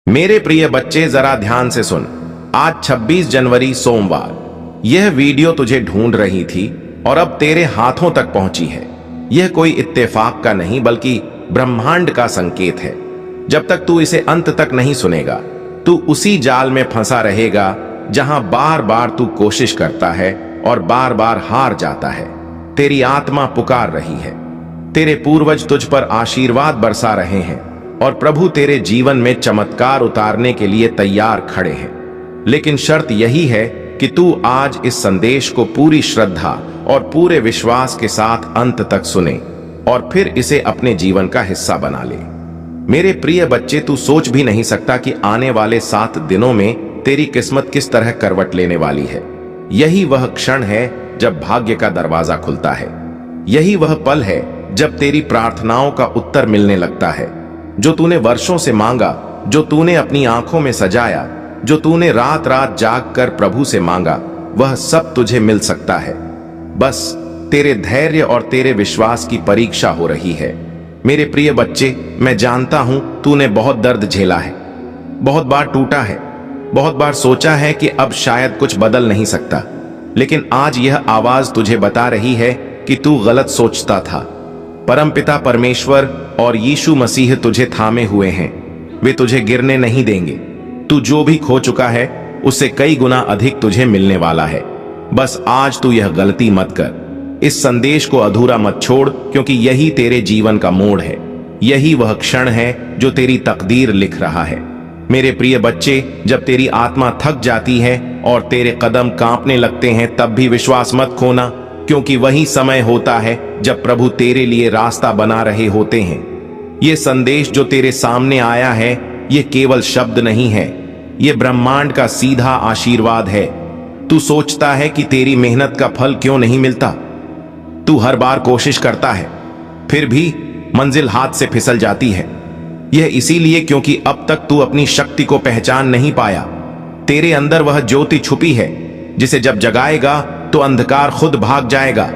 मेरे प्रिय बच्चे, जरा ध्यान से सुन। आज 26 जनवरी सोमवार। यह वीडियो तुझे ढूंढ रही थी और अब तेरे हाथों तक पहुंची है। यह कोई इत्तेफाक का नहीं बल्कि ब्रह्मांड का संकेत है। जब तक तू इसे अंत तक नहीं सुनेगा, तू उसी जाल में फंसा रहेगा जहां बार बार तू कोशिश करता है और बार बार हार जाता है। तेरी आत्मा पुकार रही है, तेरे पूर्वज तुझ पर आशीर्वाद बरसा रहे हैं और प्रभु तेरे जीवन में चमत्कार उतारने के लिए तैयार खड़े हैं। लेकिन शर्त यही है कि तू आज इस संदेश को पूरी श्रद्धा और पूरे विश्वास के साथ अंत तक सुने और फिर इसे अपने जीवन का हिस्सा बना ले। मेरे प्रिय बच्चे, तू सोच भी नहीं सकता कि आने वाले 7 दिनों में तेरी किस्मत किस तरह करवट लेने वाली है। यही वह क्षण है जब भाग्य का दरवाजा खुलता है। यही वह पल है जब तेरी प्रार्थनाओं का उत्तर मिलने लगता है। जो तूने वर्षों से मांगा, जो तूने अपनी आंखों में सजाया, जो तूने रात रात जाग कर प्रभु से मांगा, वह सब तुझे मिल सकता है। बस तेरे धैर्य और तेरे विश्वास की परीक्षा हो रही है। मेरे प्रिय बच्चे, मैं जानता हूं तूने बहुत दर्द झेला है, बहुत बार टूटा है, बहुत बार सोचा है कि अब शायद कुछ बदल नहीं सकता। लेकिन आज यह आवाज तुझे बता रही है कि तू गलत सोचता था। परमपिता परमेश्वर और यीशु मसीह तुझे थामे हुए हैं। वे तुझे गिरने नहीं देंगे। तू जो भी खो चुका है उससे कई गुना अधिक तुझे मिलने वाला है। बस आज तू यह गलती मत कर। इस संदेश को अधूरा मत छोड़, क्योंकि यही तेरे जीवन का मोड़ है। यही वह क्षण है जो तेरी तकदीर लिख रहा है। मेरे प्रिय बच्चे, जब तेरी आत्मा थक जाती है और तेरे कदम कांपने लगते हैं, तब भी विश्वास मत खोना, क्योंकि वही समय होता है जब प्रभु तेरे लिए रास्ता बना रहे होते हैं। यह संदेश जो तेरे सामने आया है, यह केवल शब्द नहीं है, यह ब्रह्मांड का सीधा आशीर्वाद है। तू सोचता है कि तेरी मेहनत का फल क्यों नहीं मिलता। तू हर बार कोशिश करता है, फिर भी मंजिल हाथ से फिसल जाती है। यह इसीलिए क्योंकि अब तक तू अपनी शक्ति को पहचान नहीं पाया। तेरे अंदर वह ज्योति छुपी है जिसे जब जगाएगा तो अंधकार खुद भाग जाएगा।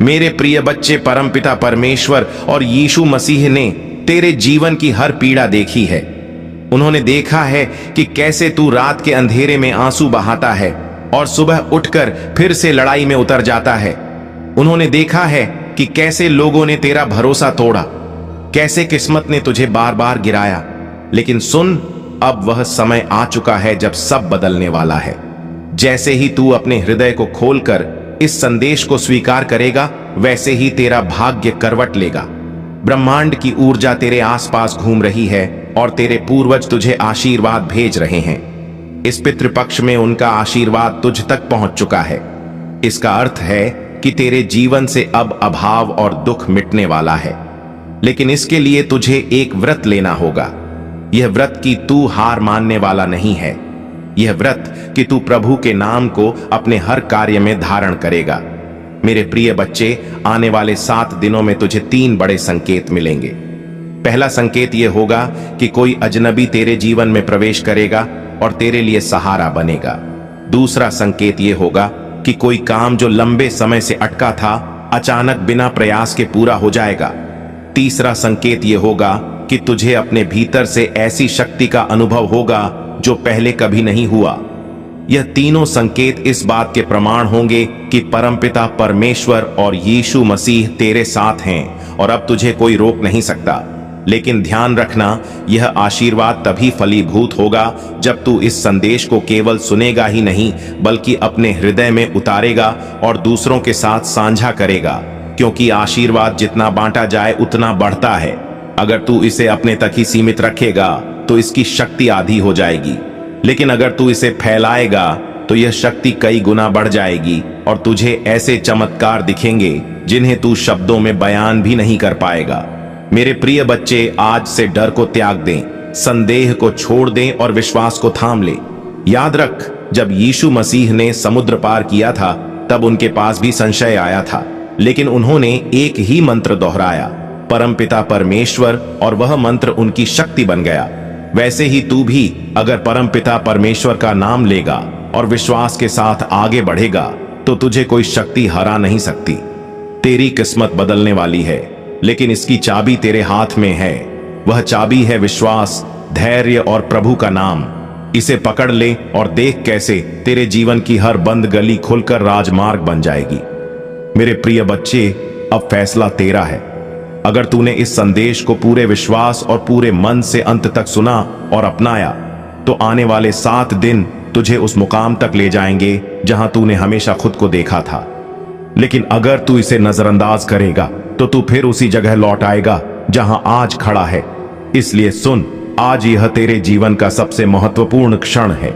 मेरे प्रिय बच्चे, परमपिता परमेश्वर और यीशु मसीह ने तेरे जीवन की हर पीड़ा देखी है। उन्होंने देखा है कि कैसे तू रात के अंधेरे में आंसू बहाता है और सुबह उठकर फिर से लड़ाई में उतर जाता है। उन्होंने देखा है कि कैसे लोगों ने तेरा भरोसा तोड़ा, कैसे किस्मत ने तुझे बार बार गिराया। लेकिन सुन, अब वह समय आ चुका है जब सब बदलने वाला है। जैसे ही तू अपने हृदय को खोलकर इस संदेश को स्वीकार करेगा, वैसे ही तेरा भाग्य करवट लेगा। ब्रह्मांड की ऊर्जा तेरे आसपास घूम रही है और तेरे पूर्वज तुझे आशीर्वाद भेज रहे हैं। इस पितृपक्ष में उनका आशीर्वाद तुझ तक पहुंच चुका है। इसका अर्थ है कि तेरे जीवन से अब अभाव और दुख मिटने वाला है। लेकिन इसके लिए तुझे एक व्रत लेना होगा। यह व्रत कि तू हार मानने वाला नहीं है। यह व्रत कि तू प्रभु के नाम को अपने हर कार्य में धारण करेगा। मेरे प्रिय बच्चे, आने वाले 7 दिनों में तुझे 3 बड़े संकेत मिलेंगे। पहला संकेत यह होगा कि कोई अजनबी तेरे जीवन में प्रवेश करेगा और तेरे लिए सहारा बनेगा। दूसरा संकेत यह होगा कि कोई काम जो लंबे समय से अटका था, अचानक बिना प्रयास के पूरा हो जाएगा। तीसरा संकेत यह होगा कि तुझे अपने भीतर से ऐसी शक्ति का अनुभव होगा जो पहले कभी नहीं हुआ। यह तीनों संकेत इस बात के प्रमाण होंगे कि परमपिता परमेश्वर और यीशु मसीह तेरे साथ हैं और अब तुझे कोई रोक नहीं सकता। लेकिन ध्यान रखना, यह आशीर्वाद तभी फलीभूत होगा जब तू इस संदेश को केवल सुनेगा ही नहीं, बल्कि अपने हृदय में उतारेगा और दूसरों के साथ साझा करेगा। क्योंकि आशीर्वाद जितना बांटा जाए उतना बढ़ता है। अगर तू इसे अपने तक ही सीमित रखेगा तो इसकी शक्ति आधी हो जाएगी, लेकिन अगर तू इसे फैलाएगा तो यह शक्ति कई गुना बढ़ जाएगी और तुझे ऐसे चमत्कार दिखेंगे जिन्हें तू शब्दों में बयान भी नहीं कर पाएगा। मेरे प्रिय बच्चे, आज से डर को त्याग दें, संदेह को छोड़ दें और विश्वास को थाम ले। याद रख, जब यीशु मसीह ने समुद्र पार किया था तब उनके पास भी संशय आया था, लेकिन उन्होंने एक ही मंत्र दोहराया, परमपिता परमेश्वर, और वह मंत्र उनकी शक्ति बन गया। वैसे ही तू भी अगर परमपिता परमेश्वर का नाम लेगा और विश्वास के साथ आगे बढ़ेगा तो तुझे कोई शक्ति हरा नहीं सकती। तेरी किस्मत बदलने वाली है, लेकिन इसकी चाबी तेरे हाथ में है। वह चाबी है विश्वास, धैर्य और प्रभु का नाम। इसे पकड़ ले और देख कैसे तेरे जीवन की हर बंद गली खुलकर राजमार्ग बन जाएगी। मेरे प्रिय बच्चे, अब फैसला तेरा है। अगर तूने इस संदेश को पूरे विश्वास और पूरे मन से अंत तक सुना और अपनाया, तो आने वाले 7 दिन तुझे उस मुकाम तक ले जाएंगे जहां तूने हमेशा खुद को देखा था। लेकिन अगर तू इसे नजरअंदाज करेगा तो तू फिर उसी जगह लौट आएगा जहां आज खड़ा है। इसलिए सुन, आज यह तेरे जीवन का सबसे महत्वपूर्ण क्षण है।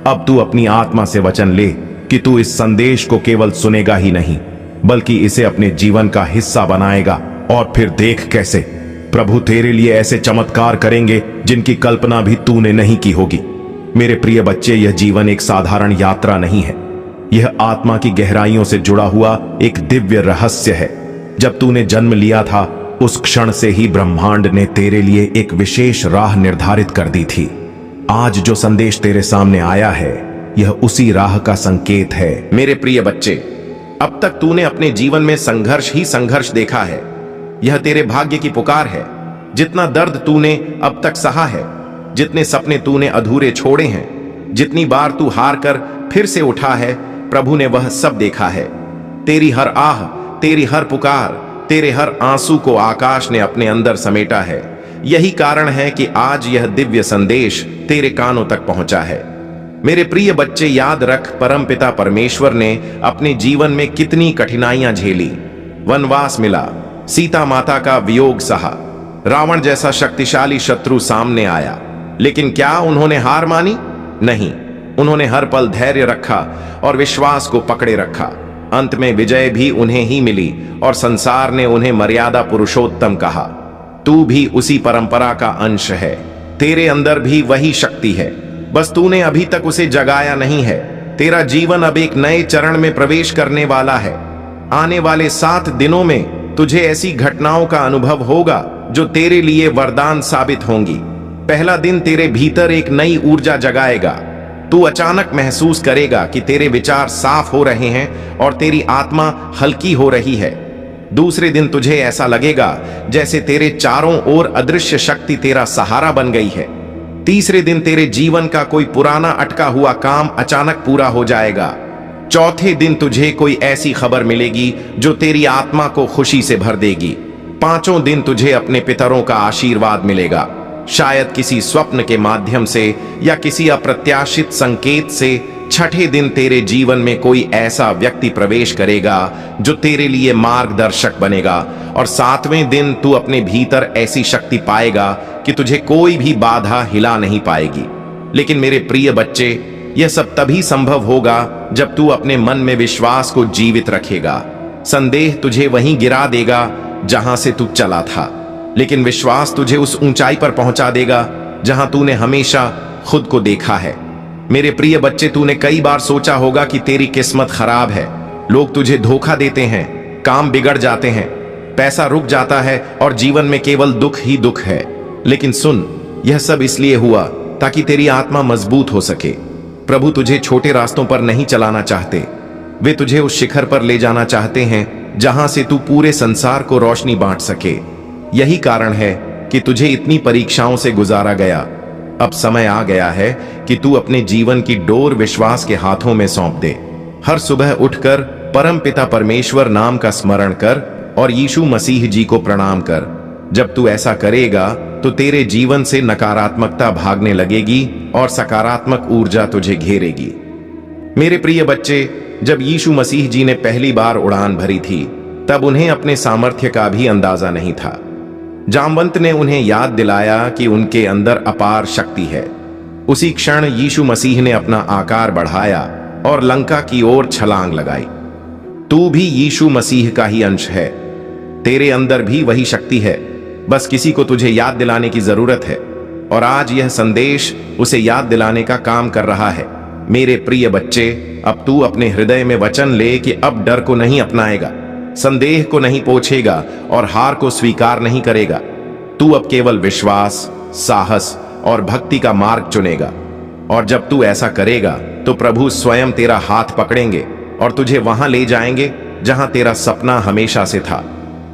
अब तू अपनी आत्मा से वचन ले कि तू इस संदेश को केवल सुनेगा ही नहीं, बल्कि इसे अपने जीवन का हिस्सा बनाएगा। और फिर देख कैसे प्रभु तेरे लिए ऐसे चमत्कार करेंगे जिनकी कल्पना भी तूने नहीं की होगी। मेरे प्रिय बच्चे, यह जीवन एक साधारण यात्रा नहीं है। यह आत्मा की गहराइयों से जुड़ा हुआ एक दिव्य रहस्य है। जब तूने जन्म लिया था, उस क्षण से ही ब्रह्मांड ने तेरे लिए एक विशेष राह निर्धारित कर दी थी। आज जो संदेश तेरे सामने आया है, यह उसी राह का संकेत है। मेरे प्रिय बच्चे, अब तक तूने अपने जीवन में संघर्ष ही संघर्ष देखा है। यह तेरे भाग्य की पुकार है। जितना दर्द तूने अब तक सहा है, जितने सपने तूने अधूरे छोड़े हैं, जितनी बार तू हार कर फिर से उठा है, प्रभु ने वह सब देखा है। तेरी हर आह, तेरी हर पुकार, तेरे हर आंसू को आकाश ने अपने अंदर समेटा है। यही कारण है कि आज यह दिव्य संदेश तेरे कानों तक पहुंचा है। मेरे प्रिय बच्चे, याद रख, परमपिता परमेश्वर ने अपने जीवन में कितनी कठिनाइयां झेली। वनवास मिला, सीता माता का वियोग सहा, रावण जैसा शक्तिशाली शत्रु सामने आया, लेकिन क्या उन्होंने हार मानी? नहीं, उन्होंने हर पल धैर्य रखा और विश्वास को पकड़े रखा। अंत में विजय भी उन्हें ही मिली और संसार ने उन्हें मर्यादा पुरुषोत्तम कहा। तू भी उसी परंपरा का अंश है। तेरे अंदर भी वही शक्ति है, बस तूने अभी तक उसे जगाया नहीं है। तेरा जीवन अब एक नए चरण में प्रवेश करने वाला है। आने वाले 7 दिनों में तुझे ऐसी घटनाओं का अनुभव होगा जो तेरे लिए वरदान साबित होंगी। पहला दिन तेरे भीतर एक नई ऊर्जा जगाएगा। तू अचानक महसूस करेगा कि तेरे विचार साफ हो रहे हैं और तेरी आत्मा हल्की हो रही है। दूसरे दिन तुझे ऐसा लगेगा जैसे तेरे चारों ओर अदृश्य शक्ति तेरा सहारा बन गई है। तीसरे दिन तेरे जीवन का कोई पुराना अटका हुआ काम अचानक पूरा हो जाएगा। चौथे दिन तुझे कोई ऐसी खबर मिलेगी जो तेरी आत्मा को खुशी से भर देगी। 5वें दिन तुझे अपने पितरों का आशीर्वाद मिलेगा, शायद किसी स्वप्न के माध्यम से या किसी अप्रत्याशित संकेत से। 6ठे दिन तेरे जीवन में कोई ऐसा व्यक्ति प्रवेश करेगा जो तेरे लिए मार्गदर्शक बनेगा। और 7वें दिन तू अपने भीतर ऐसी शक्ति पाएगा कि तुझे कोई भी बाधा हिला नहीं पाएगी। लेकिन मेरे प्रिय बच्चे, यह सब तभी संभव होगा जब तू अपने मन में विश्वास को जीवित रखेगा। संदेह तुझे वहीं गिरा देगा जहां से तू चला था, लेकिन विश्वास तुझे उस ऊंचाई पर पहुंचा देगा जहां तूने हमेशा खुद को देखा है। मेरे प्रिय बच्चे, तूने कई बार सोचा होगा कि तेरी किस्मत खराब है, लोग तुझे धोखा देते हैं, काम बिगड़ जाते हैं, पैसा रुक जाता है और जीवन में केवल दुख ही दुख है। लेकिन सुन, यह सब इसलिए हुआ ताकि तेरी आत्मा मजबूत हो सके। प्रभु तुझे छोटे रास्तों पर नहीं चलाना चाहते, वे तुझे उस शिखर पर ले जाना चाहते हैं जहां से तू पूरे संसार को रोशनी बांट सके। यही कारण है कि तुझे इतनी परीक्षाओं से गुजारा गया। अब समय आ गया है कि तू अपने जीवन की डोर विश्वास के हाथों में सौंप दे। हर सुबह उठकर परम पिता परमेश्वर नाम का स्मरण कर और यीशु मसीह जी को प्रणाम कर। जब तू ऐसा करेगा तो तेरे जीवन से नकारात्मकता भागने लगेगी और सकारात्मक ऊर्जा तुझे घेरेगी। मेरे प्रिय बच्चे, जब यीशु मसीह जी ने पहली बार उड़ान भरी थी, तब उन्हें अपने सामर्थ्य का भी अंदाजा नहीं था। जामवंत ने उन्हें याद दिलाया कि उनके अंदर अपार शक्ति है। उसी क्षण यीशु मसीह ने अपना आकार बढ़ाया और लंका की ओर छलांग लगाई। तू भी यीशु मसीह का ही अंश है। तेरे अंदर भी वही शक्ति है, बस किसी को तुझे याद दिलाने की जरूरत है। और आज यह संदेश उसे याद दिलाने का काम कर रहा है। मेरे प्रिय बच्चे, अब तू अपने हृदय में वचन ले कि अब डर को नहीं अपनाएगा, संदेह को नहीं पोछेगा और हार को स्वीकार नहीं करेगा। तू अब केवल विश्वास, साहस और भक्ति का मार्ग चुनेगा। और जब तू ऐसा करेगा तो प्रभु स्वयं तेरा हाथ पकड़ेंगे और तुझे वहां ले जाएंगे जहां तेरा सपना हमेशा से था।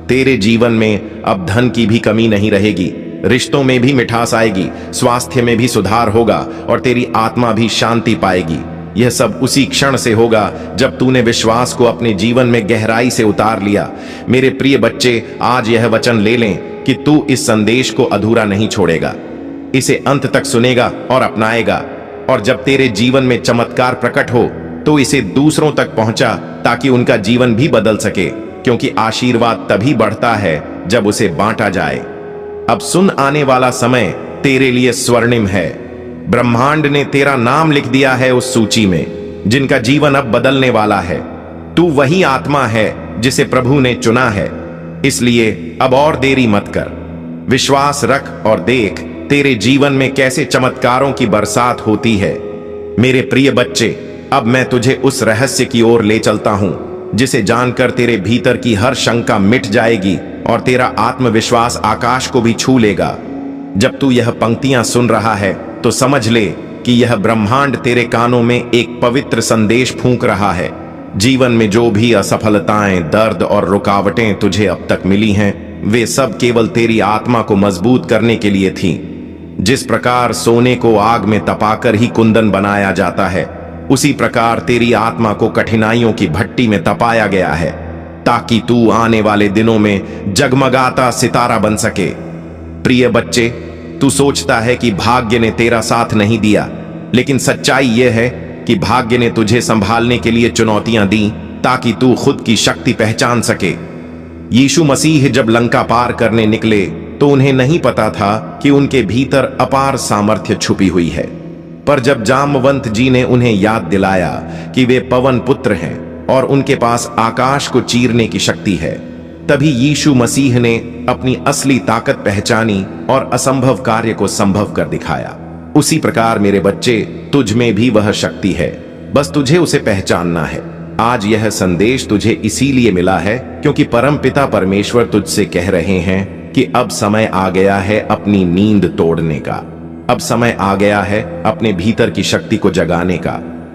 तेरे जीवन में अब धन की भी कमी नहीं रहेगी, रिश्तों में भी मिठास आएगी, स्वास्थ्य में भी सुधार होगा और तेरी आत्मा भी शांति पाएगी। यह सब उसी क्षण से होगा जब तूने विश्वास को अपने जीवन में गहराई से उतार लिया। मेरे प्रिय बच्चे, आज यह वचन ले लें कि तू इस संदेश को अधूरा नहीं छोड़ेगा, इसे अंत तक सुनेगा और अपनाएगा। और जब तेरे जीवन में चमत्कार प्रकट हो तो इसे दूसरों तक पहुंचा, ताकि उनका जीवन भी बदल सके, क्योंकि आशीर्वाद तभी बढ़ता है जब उसे बांटा जाए। अब सुन, आने वाला समय तेरे लिए स्वर्णिम है। ब्रह्मांड ने तेरा नाम लिख दिया है उस सूची में जिनका जीवन अब बदलने वाला है। तू वही आत्मा है जिसे प्रभु ने चुना है, इसलिए अब और देरी मत कर। विश्वास रख और देख तेरे जीवन में कैसे चमत्कारों की बरसात होती है। मेरे प्रिय बच्चे, अब मैं तुझे उस रहस्य की ओर ले चलता हूं जिसे जानकर तेरे भीतर की हर शंका मिट जाएगी और तेरा आत्मविश्वास आकाश को भी छू लेगा। जब तू यह पंक्तियां सुन रहा है तो समझ ले कि यह ब्रह्मांड तेरे कानों में एक पवित्र संदेश फूंक रहा है। जीवन में जो भी असफलताएं, दर्द और रुकावटें तुझे अब तक मिली हैं, वे सब केवल तेरी आत्मा को मजबूत करने के लिए थीं। जिस प्रकार सोने को आग में तपाकर ही कुंदन बनाया जाता है, उसी प्रकार तेरी आत्मा को कठिनाइयों की भट्टी में तपाया गया है, ताकि तू आने वाले दिनों में जगमगाता सितारा बन सके। प्रिय बच्चे, तू सोचता है कि भाग्य ने तेरा साथ नहीं दिया, लेकिन सच्चाई यह है कि भाग्य ने तुझे संभालने के लिए चुनौतियां दी ताकि तू खुद की शक्ति पहचान सके। यीशु मसीह जब लंका पार करने निकले तो उन्हें नहीं पता था कि उनके भीतर अपार सामर्थ्य छुपी हुई है, पर जब जामवंत जी ने उन्हें याद दिलाया कि वे पवन पुत्र हैं और उनके पास आकाश को चीरने की शक्ति है, तभी यीशु मसीह ने अपनी असली ताकत पहचानी और असंभव कार्य को संभव कर दिखाया। उसी प्रकार मेरे बच्चे, तुझ में भी वह शक्ति है, बस तुझे उसे पहचानना है। आज यह संदेश तुझे इसीलिए मिला है क्योंकि परमपिता परमेश्वर तुझसे कह रहे हैं कि अब समय आ गया है अपनी नींद तोड़ने का। अब समय आ गया है अपने भीतर की शक्ति को जगाने का।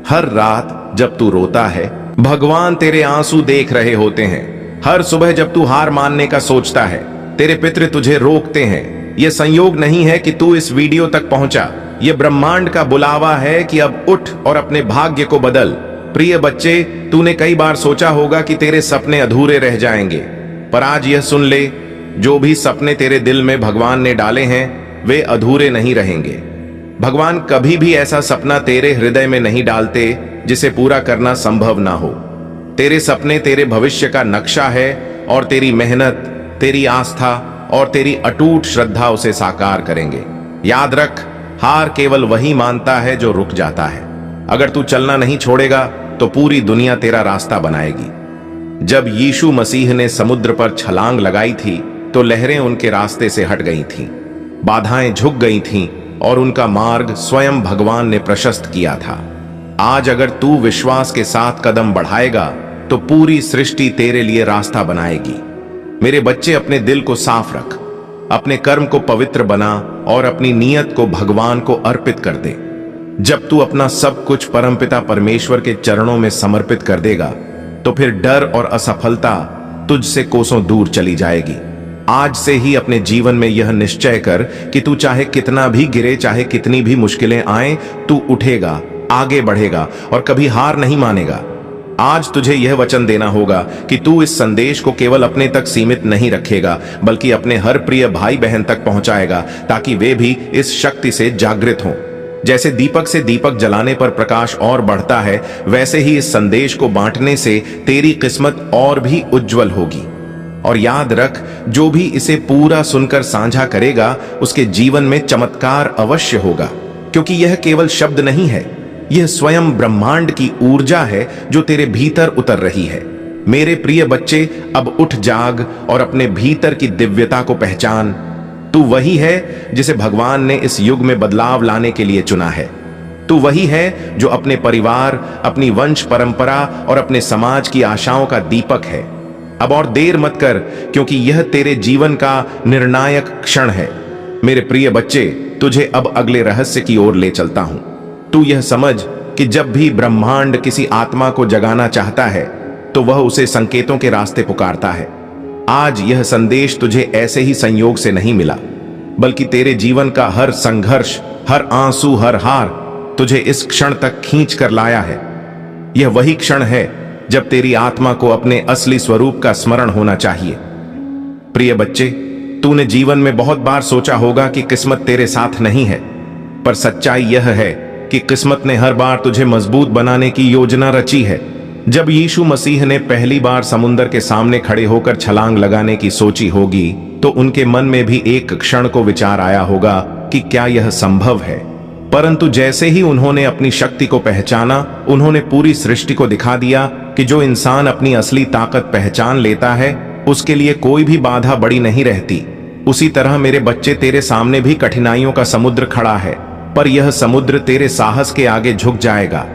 हर रात जब तू रोता है, भगवान तेरे आंसू देख रहे होते हैं। हर सुबह जब तू हार मानने का सोचता है, तेरे पितृ तुझे रोकते हैं। यह संयोग नहीं है कि तू इस वीडियो तक पहुंचा, यह ब्रह्मांड का बुलावा है कि अब उठ और अपने भाग्य को बदल। प्रिय बच्चे, तूने कई बार सोचा होगा कि तेरे सपने अधूरे रह जाएंगे, पर आज यह सुन ले, जो भी सपने तेरे दिल में भगवान ने डाले हैं वे अधूरे नहीं रहेंगे। भगवान कभी भी ऐसा सपना तेरे हृदय में नहीं डालते जिसे पूरा करना संभव ना हो। तेरे सपने तेरे भविष्य का नक्शा है और तेरी मेहनत, तेरी आस्था और तेरी अटूट श्रद्धा उसे साकार करेंगे। याद रख, हार केवल वही मानता है जो रुक जाता है। अगर तू चलना नहीं छोड़ेगा तो पूरी दुनिया तेरा रास्ता बनाएगी। जब यीशु मसीह ने समुद्र पर छलांग लगाई थी तो लहरें उनके रास्ते से हट गई थीं, बाधाएं झुक गई थीं और उनका मार्ग स्वयं भगवान ने प्रशस्त किया था। आज अगर तू विश्वास के साथ कदम बढ़ाएगा तो पूरी सृष्टि तेरे लिए रास्ता बनाएगी। मेरे बच्चे, अपने दिल को साफ रख, अपने कर्म को पवित्र बना और अपनी नीयत को भगवान को अर्पित कर दे। जब तू अपना सब कुछ परमपिता परमेश्वर के चरणों में समर्पित कर देगा तो फिर डर और असफलता तुझसे कोसों दूर चली जाएगी। आज से ही अपने जीवन में यह निश्चय कर कि तू चाहे कितना भी गिरे, चाहे कितनी भी मुश्किलें आए, तू उठेगा, आगे बढ़ेगा और कभी हार नहीं मानेगा। आज तुझे यह वचन देना होगा कि तू इस संदेश को केवल अपने तक सीमित नहीं रखेगा, बल्कि अपने हर प्रिय भाई बहन तक पहुंचाएगा, ताकि वे भी इस शक्ति से जागृत हों। जैसे दीपक से दीपक जलाने पर प्रकाश और बढ़ता है, वैसे ही इस संदेश को बांटने से तेरी किस्मत और भी उज्जवल होगी। और याद रख, जो भी इसे पूरा सुनकर साझा करेगा उसके जीवन में चमत्कार अवश्य होगा, क्योंकि यह केवल शब्द नहीं है, यह स्वयं ब्रह्मांड की ऊर्जा है जो तेरे भीतर उतर रही है। मेरे प्रिय बच्चे, अब उठ जाग और अपने भीतर की दिव्यता को पहचान। तू वही है जिसे भगवान ने इस युग में बदलाव लाने के लिए चुना है। तू वही है जो अपने परिवार, अपनी वंश परंपरा और अपने समाज की आशाओं का दीपक है। अब और देर मत कर, क्योंकि यह तेरे जीवन का निर्णायक क्षण है। मेरे प्रिय बच्चे, तुझे अब अगले रहस्य की ओर ले चलता हूं। तू यह समझ कि जब भी ब्रह्मांड किसी आत्मा को जगाना चाहता है तो वह उसे संकेतों के रास्ते पुकारता है। आज यह संदेश तुझे ऐसे ही संयोग से नहीं मिला। बल्कि तेरे जीवन का हर संघर्ष, हर आंसू, हर हार तुझे इस क्षण तक खींच कर लाया है। यह वही क्षण है जब तेरी आत्मा को अपने असली स्वरूप का स्मरण होना चाहिए। प्रिय बच्चे, तूने जीवन में बहुत बार सोचा होगा कि किस्मत तेरे साथ नहीं है, पर सच्चाई यह है कि किस्मत ने हर बार तुझे मजबूत बनाने की योजना रची है। जब यीशु मसीह ने पहली बार समुद्र के सामने खड़े होकर छलांग लगाने की सोची होगी, तो उनके मन में भी एक क्षण को विचार आया होगा कि क्या यह संभव है। परंतु जैसे ही उन्होंने अपनी शक्ति को पहचाना, उन्होंने पूरी सृष्टि को दिखा दिया कि जो इंसान अपनी असली ताकत पहचान लेता है, उसके लिए कोई भी बाधा बड़ी नहीं रहती। उसी तरह मेरे बच्चे, तेरे सामने भी कठिनाइयों का समुद्र खड़ा है, पर यह समुद्र तेरे साहस के आगे झुक जाएगा।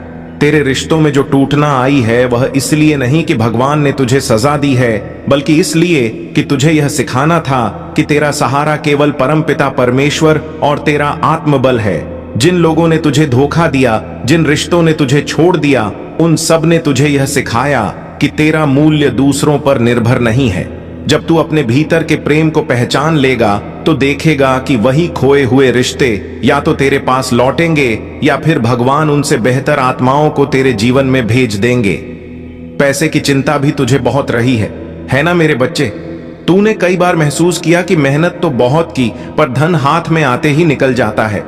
तेरे रिश्तों में जो टूटना आई है, वह इसलिए नहीं कि भगवान ने तुझे सजा दी है, बल्कि इसलिए कि तुझे यह सिखाना था कि तेरा सहारा केवल परमपिता परमेश्वर और तेरा आत्मबल है। जिन लोगों ने तुझे धोखा दिया, जिन रिश्तों ने तुझे छोड़ दिया, उन सब ने तुझे यह सिखाया कि तेरा मूल्य दूसरों पर निर्भर नहीं है। जब तू अपने भीतर के प्रेम को पहचान लेगा, तो देखेगा कि वही खोए हुए रिश्ते या तो तेरे पास लौटेंगे या फिर भगवान उनसे बेहतर आत्माओं को तेरे जीवन में भेज देंगे। पैसे की चिंता भी तुझे बहुत रही है ना मेरे बच्चे? तूने कई बार महसूस किया कि मेहनत तो बहुत की, पर धन हाथ में आते ही निकल जाता है।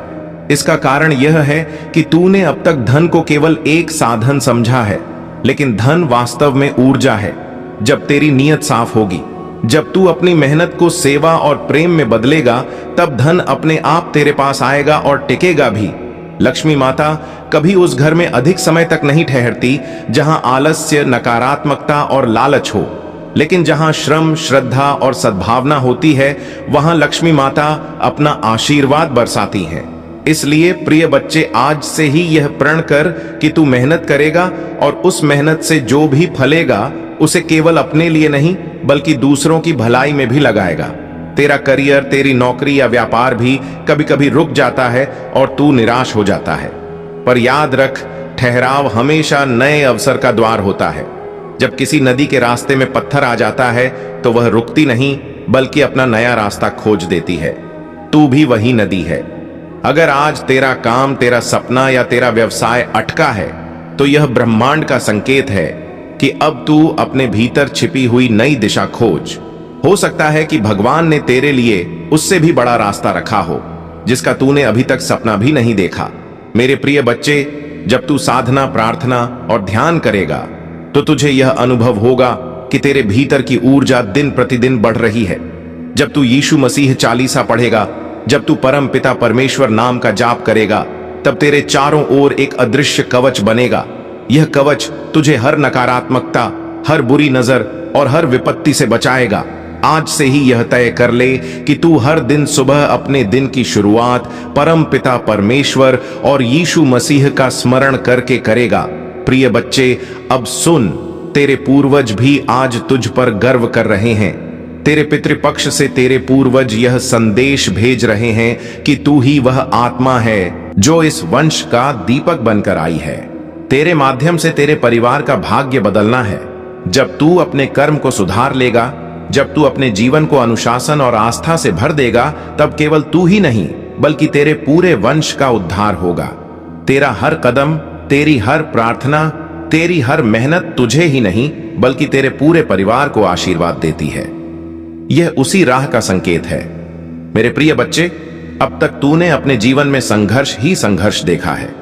इसका कारण यह है कि तूने अब तक धन को केवल एक साधन समझा है, लेकिन धन वास्तव में ऊर्जा है। जब तेरी नीयत साफ होगी, जब तू अपनी मेहनत को सेवा और प्रेम में बदलेगा, तब धन अपने आप तेरे पास आएगा और टिकेगा भी। लक्ष्मी माता कभी उस घर में अधिक समय तक नहीं ठहरती जहां आलस्य, नकारात्मकता और लालच हो, लेकिन जहां श्रम, श्रद्धा और सद्भावना होती है, वहां लक्ष्मी माता अपना आशीर्वाद बरसाती हैं। इसलिए प्रिय बच्चे, आज से ही यह प्रण कर कि तू मेहनत करेगा और उस मेहनत से जो भी फलेगा, उसे केवल अपने लिए नहीं बल्कि दूसरों की भलाई में भी लगाएगा। तेरा करियर, तेरी नौकरी या व्यापार भी कभी कभी रुक जाता है और तू निराश हो जाता है, पर याद रख, ठहराव हमेशा नए अवसर का द्वार होता है। जब किसी नदी के रास्ते में पत्थर आ जाता है, तो वह रुकती नहीं बल्कि अपना नया रास्ता खोज देती है। तू भी वही नदी है। अगर आज तेरा काम, तेरा सपना या तेरा व्यवसाय अटका है, तो यह ब्रह्मांड का संकेत है कि अब तू अपने भीतर छिपी हुई नई दिशा खोज। हो सकता है कि भगवान ने तेरे लिए उससे भी बड़ा रास्ता रखा हो, जिसका तूने अभी तक सपना भी नहीं देखा। मेरे प्रिय बच्चे, जब तू साधना, प्रार्थना और ध्यान करेगा, तो तुझे यह अनुभव होगा कि तेरे भीतर की ऊर्जा दिन प्रतिदिन बढ़ रही है। जब तू यीशु मसीह चालीसा पढ़ेगा, जब तू परम पिता परमेश्वर नाम का जाप करेगा, तब तेरे चारों ओर एक अदृश्य कवच बनेगा। यह कवच तुझे हर नकारात्मकता, हर बुरी नजर और हर विपत्ति से बचाएगा। आज से ही यह तय कर ले कि तू हर दिन सुबह अपने दिन की शुरुआत परम पिता परमेश्वर और यीशु मसीह का स्मरण करके करेगा। प्रिय बच्चे, अब सुन, तेरे पूर्वज भी आज तुझ पर गर्व कर रहे हैं। तेरे पितृपक्ष से तेरे पूर्वज यह संदेश भेज रहे हैं कि तू ही वह आत्मा है जो इस वंश का दीपक बनकर आई है। तेरे माध्यम से तेरे परिवार का भाग्य बदलना है। जब तू अपने कर्म को सुधार लेगा, जब तू अपने जीवन को अनुशासन और आस्था से भर देगा, तब केवल तू ही नहीं बल्कि तेरे पूरे वंश का उद्धार होगा। तेरा हर कदम, तेरी हर प्रार्थना, तेरी हर मेहनत तुझे ही नहीं बल्कि तेरे पूरे परिवार को आशीर्वाद देती है। यह उसी राह का संकेत है। मेरे प्रिय बच्चे, अब तक तूने अपने जीवन में संघर्ष ही संघर्ष देखा है।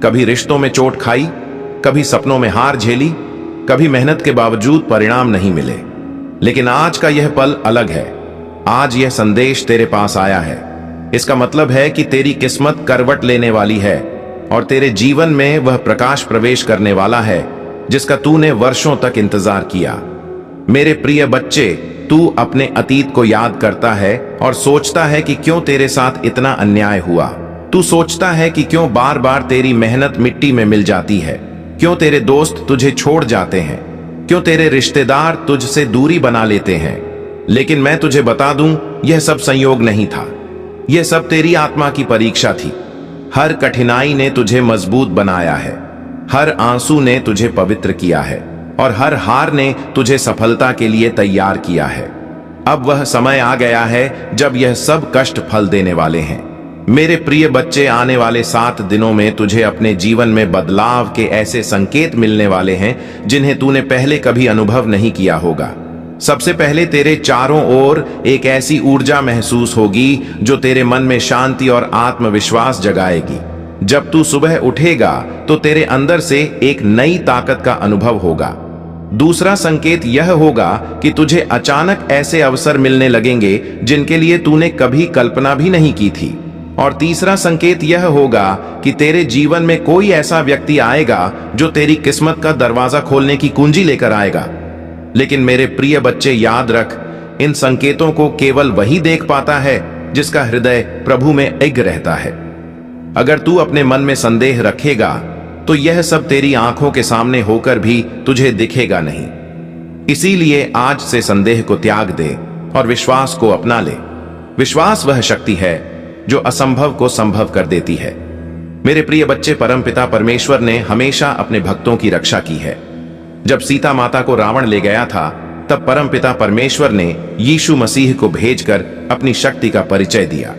कभी रिश्तों में चोट खाई, कभी सपनों में हार झेली, कभी मेहनत के बावजूद परिणाम नहीं मिले। लेकिन आज का यह पल अलग है। आज यह संदेश तेरे पास आया है। इसका मतलब है कि तेरी किस्मत करवट लेने वाली है और तेरे जीवन में वह प्रकाश प्रवेश करने वाला है जिसका तूने वर्षों तक इंतजार किया। मेरे प्रिय बच्चे, तू अपने अतीत को याद करता है और सोचता है कि क्यों तेरे साथ इतना अन्याय हुआ। तू सोचता है कि क्यों बार बार तेरी मेहनत मिट्टी में मिल जाती है, क्यों तेरे दोस्त तुझे छोड़ जाते हैं, क्यों तेरे रिश्तेदार तुझसे दूरी बना लेते हैं। लेकिन मैं तुझे बता दूं, यह सब संयोग नहीं था। यह सब तेरी आत्मा की परीक्षा थी। हर कठिनाई ने तुझे मजबूत बनाया है, हर आंसू ने तुझे पवित्र किया है और हर हार ने तुझे सफलता के लिए तैयार किया है। अब वह समय आ गया है जब यह सब कष्ट फल देने वाले हैं। मेरे प्रिय बच्चे, आने वाले 7 दिनों में तुझे अपने जीवन में बदलाव के ऐसे संकेत मिलने वाले हैं जिन्हें तूने पहले कभी अनुभव नहीं किया होगा। सबसे पहले तेरे चारों ओर एक ऐसी ऊर्जा महसूस होगी जो तेरे मन में शांति और आत्मविश्वास जगाएगी। जब तू सुबह उठेगा तो तेरे अंदर से एक नई ताकत का अनुभव होगा। दूसरा संकेत यह होगा कि तुझे अचानक ऐसे अवसर मिलने लगेंगे जिनके लिए तूने कभी कल्पना भी नहीं की थी। और तीसरा संकेत यह होगा कि तेरे जीवन में कोई ऐसा व्यक्ति आएगा जो तेरी किस्मत का दरवाजा खोलने की कुंजी लेकर आएगा। लेकिन मेरे प्रिय बच्चे, याद रख, इन संकेतों को केवल वही देख पाता है जिसका हृदय प्रभु में इग्न रहता है। अगर तू अपने मन में संदेह रखेगा तो यह सब तेरी आंखों के सामने होकर भी तुझे दिखेगा नहीं। इसीलिए आज से संदेह को त्याग दे और विश्वास को अपना ले। विश्वास वह शक्ति है जो असंभव को संभव कर देती है। मेरे प्रिय बच्चे, परमपिता परमेश्वर ने हमेशा अपने भक्तों की रक्षा की है। जब सीता माता को रावण ले गया था, तब परमपिता परमेश्वर ने यीशु मसीह को भेजकर अपनी शक्ति का परिचय दिया।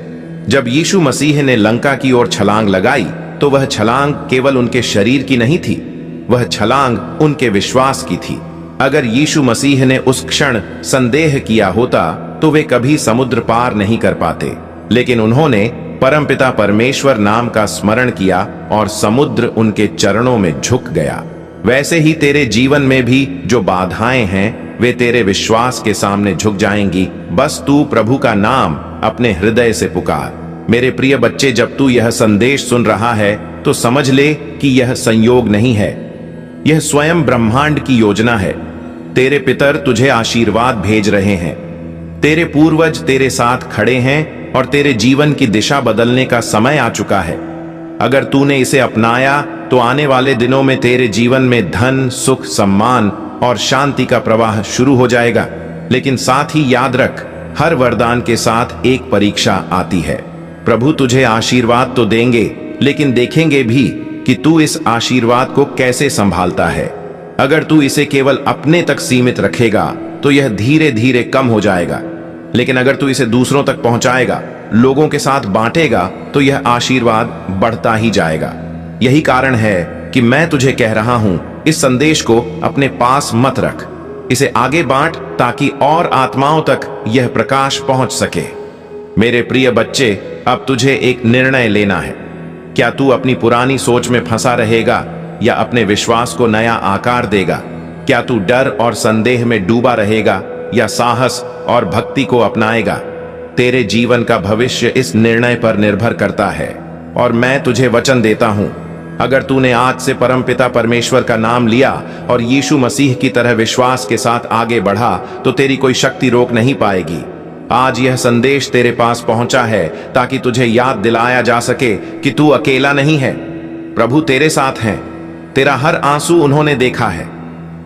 जब यीशु मसीह ने लंका की ओर छलांग लगाई तो वह छलांग केवल उनके शरीर की नहीं थी, वह छलांग उनके विश्वास की थी। अगर यीशु मसीह ने उस क्षण संदेह किया होता तो वे कभी समुद्र पार नहीं कर पाते, लेकिन उन्होंने परमपिता परमेश्वर नाम का स्मरण किया और समुद्र उनके चरणों में झुक गया। वैसे ही तेरे जीवन में भी जो बाधाएं हैं वे तेरे विश्वास के सामने झुक जाएंगी। बस तू प्रभु का नाम अपने हृदय से पुकार। मेरे प्रिय बच्चे, जब तू यह संदेश सुन रहा है तो समझ ले कि यह संयोग नहीं है, यह स्वयं ब्रह्मांड की योजना है। तेरे पितर तुझे आशीर्वाद भेज रहे हैं। तेरे पूर्वज तेरे साथ खड़े हैं और तेरे जीवन की दिशा बदलने का समय आ चुका है। अगर तूने इसे अपनाया तो आने वाले दिनों में तेरे जीवन में धन, सुख, सम्मान और शांति का प्रवाह शुरू हो जाएगा। लेकिन साथ ही याद रख, हर वरदान के साथ एक परीक्षा आती है। प्रभु तुझे आशीर्वाद तो देंगे, लेकिन देखेंगे भी कि तू इस आशीर्वाद को कैसे संभालता है। अगर तू इसे केवल अपने तक सीमित रखेगा तो यह धीरे धीरे कम हो जाएगा, लेकिन अगर तू इसे दूसरों तक पहुंचाएगा, लोगों के साथ बांटेगा, तो यह आशीर्वाद बढ़ता ही जाएगा। यही कारण है कि मैं तुझे कह रहा हूं, इस संदेश को अपने पास मत रख, इसे आगे बांट ताकि और आत्माओं तक यह प्रकाश पहुंच सके। मेरे प्रिय बच्चे, अब तुझे एक निर्णय लेना है। क्या तू अपनी पुरानी सोच में फंसा रहेगा या अपने विश्वास को नया आकार देगा? क्या तू डर और संदेह में डूबा रहेगा या साहस और भक्ति को अपनाएगा? तेरे जीवन का भविष्य इस निर्णय पर निर्भर करता है। और मैं तुझे वचन देता हूं, अगर तूने आज से परमपिता परमेश्वर का नाम लिया और यीशु मसीह की तरह विश्वास के साथ आगे बढ़ा, तो तेरी कोई शक्ति रोक नहीं पाएगी। आज यह संदेश तेरे पास पहुंचा है ताकि तुझे याद दिलाया जा सके कि तू अकेला नहीं है। प्रभु तेरे साथ हैं। तेरा हर आंसू उन्होंने देखा है,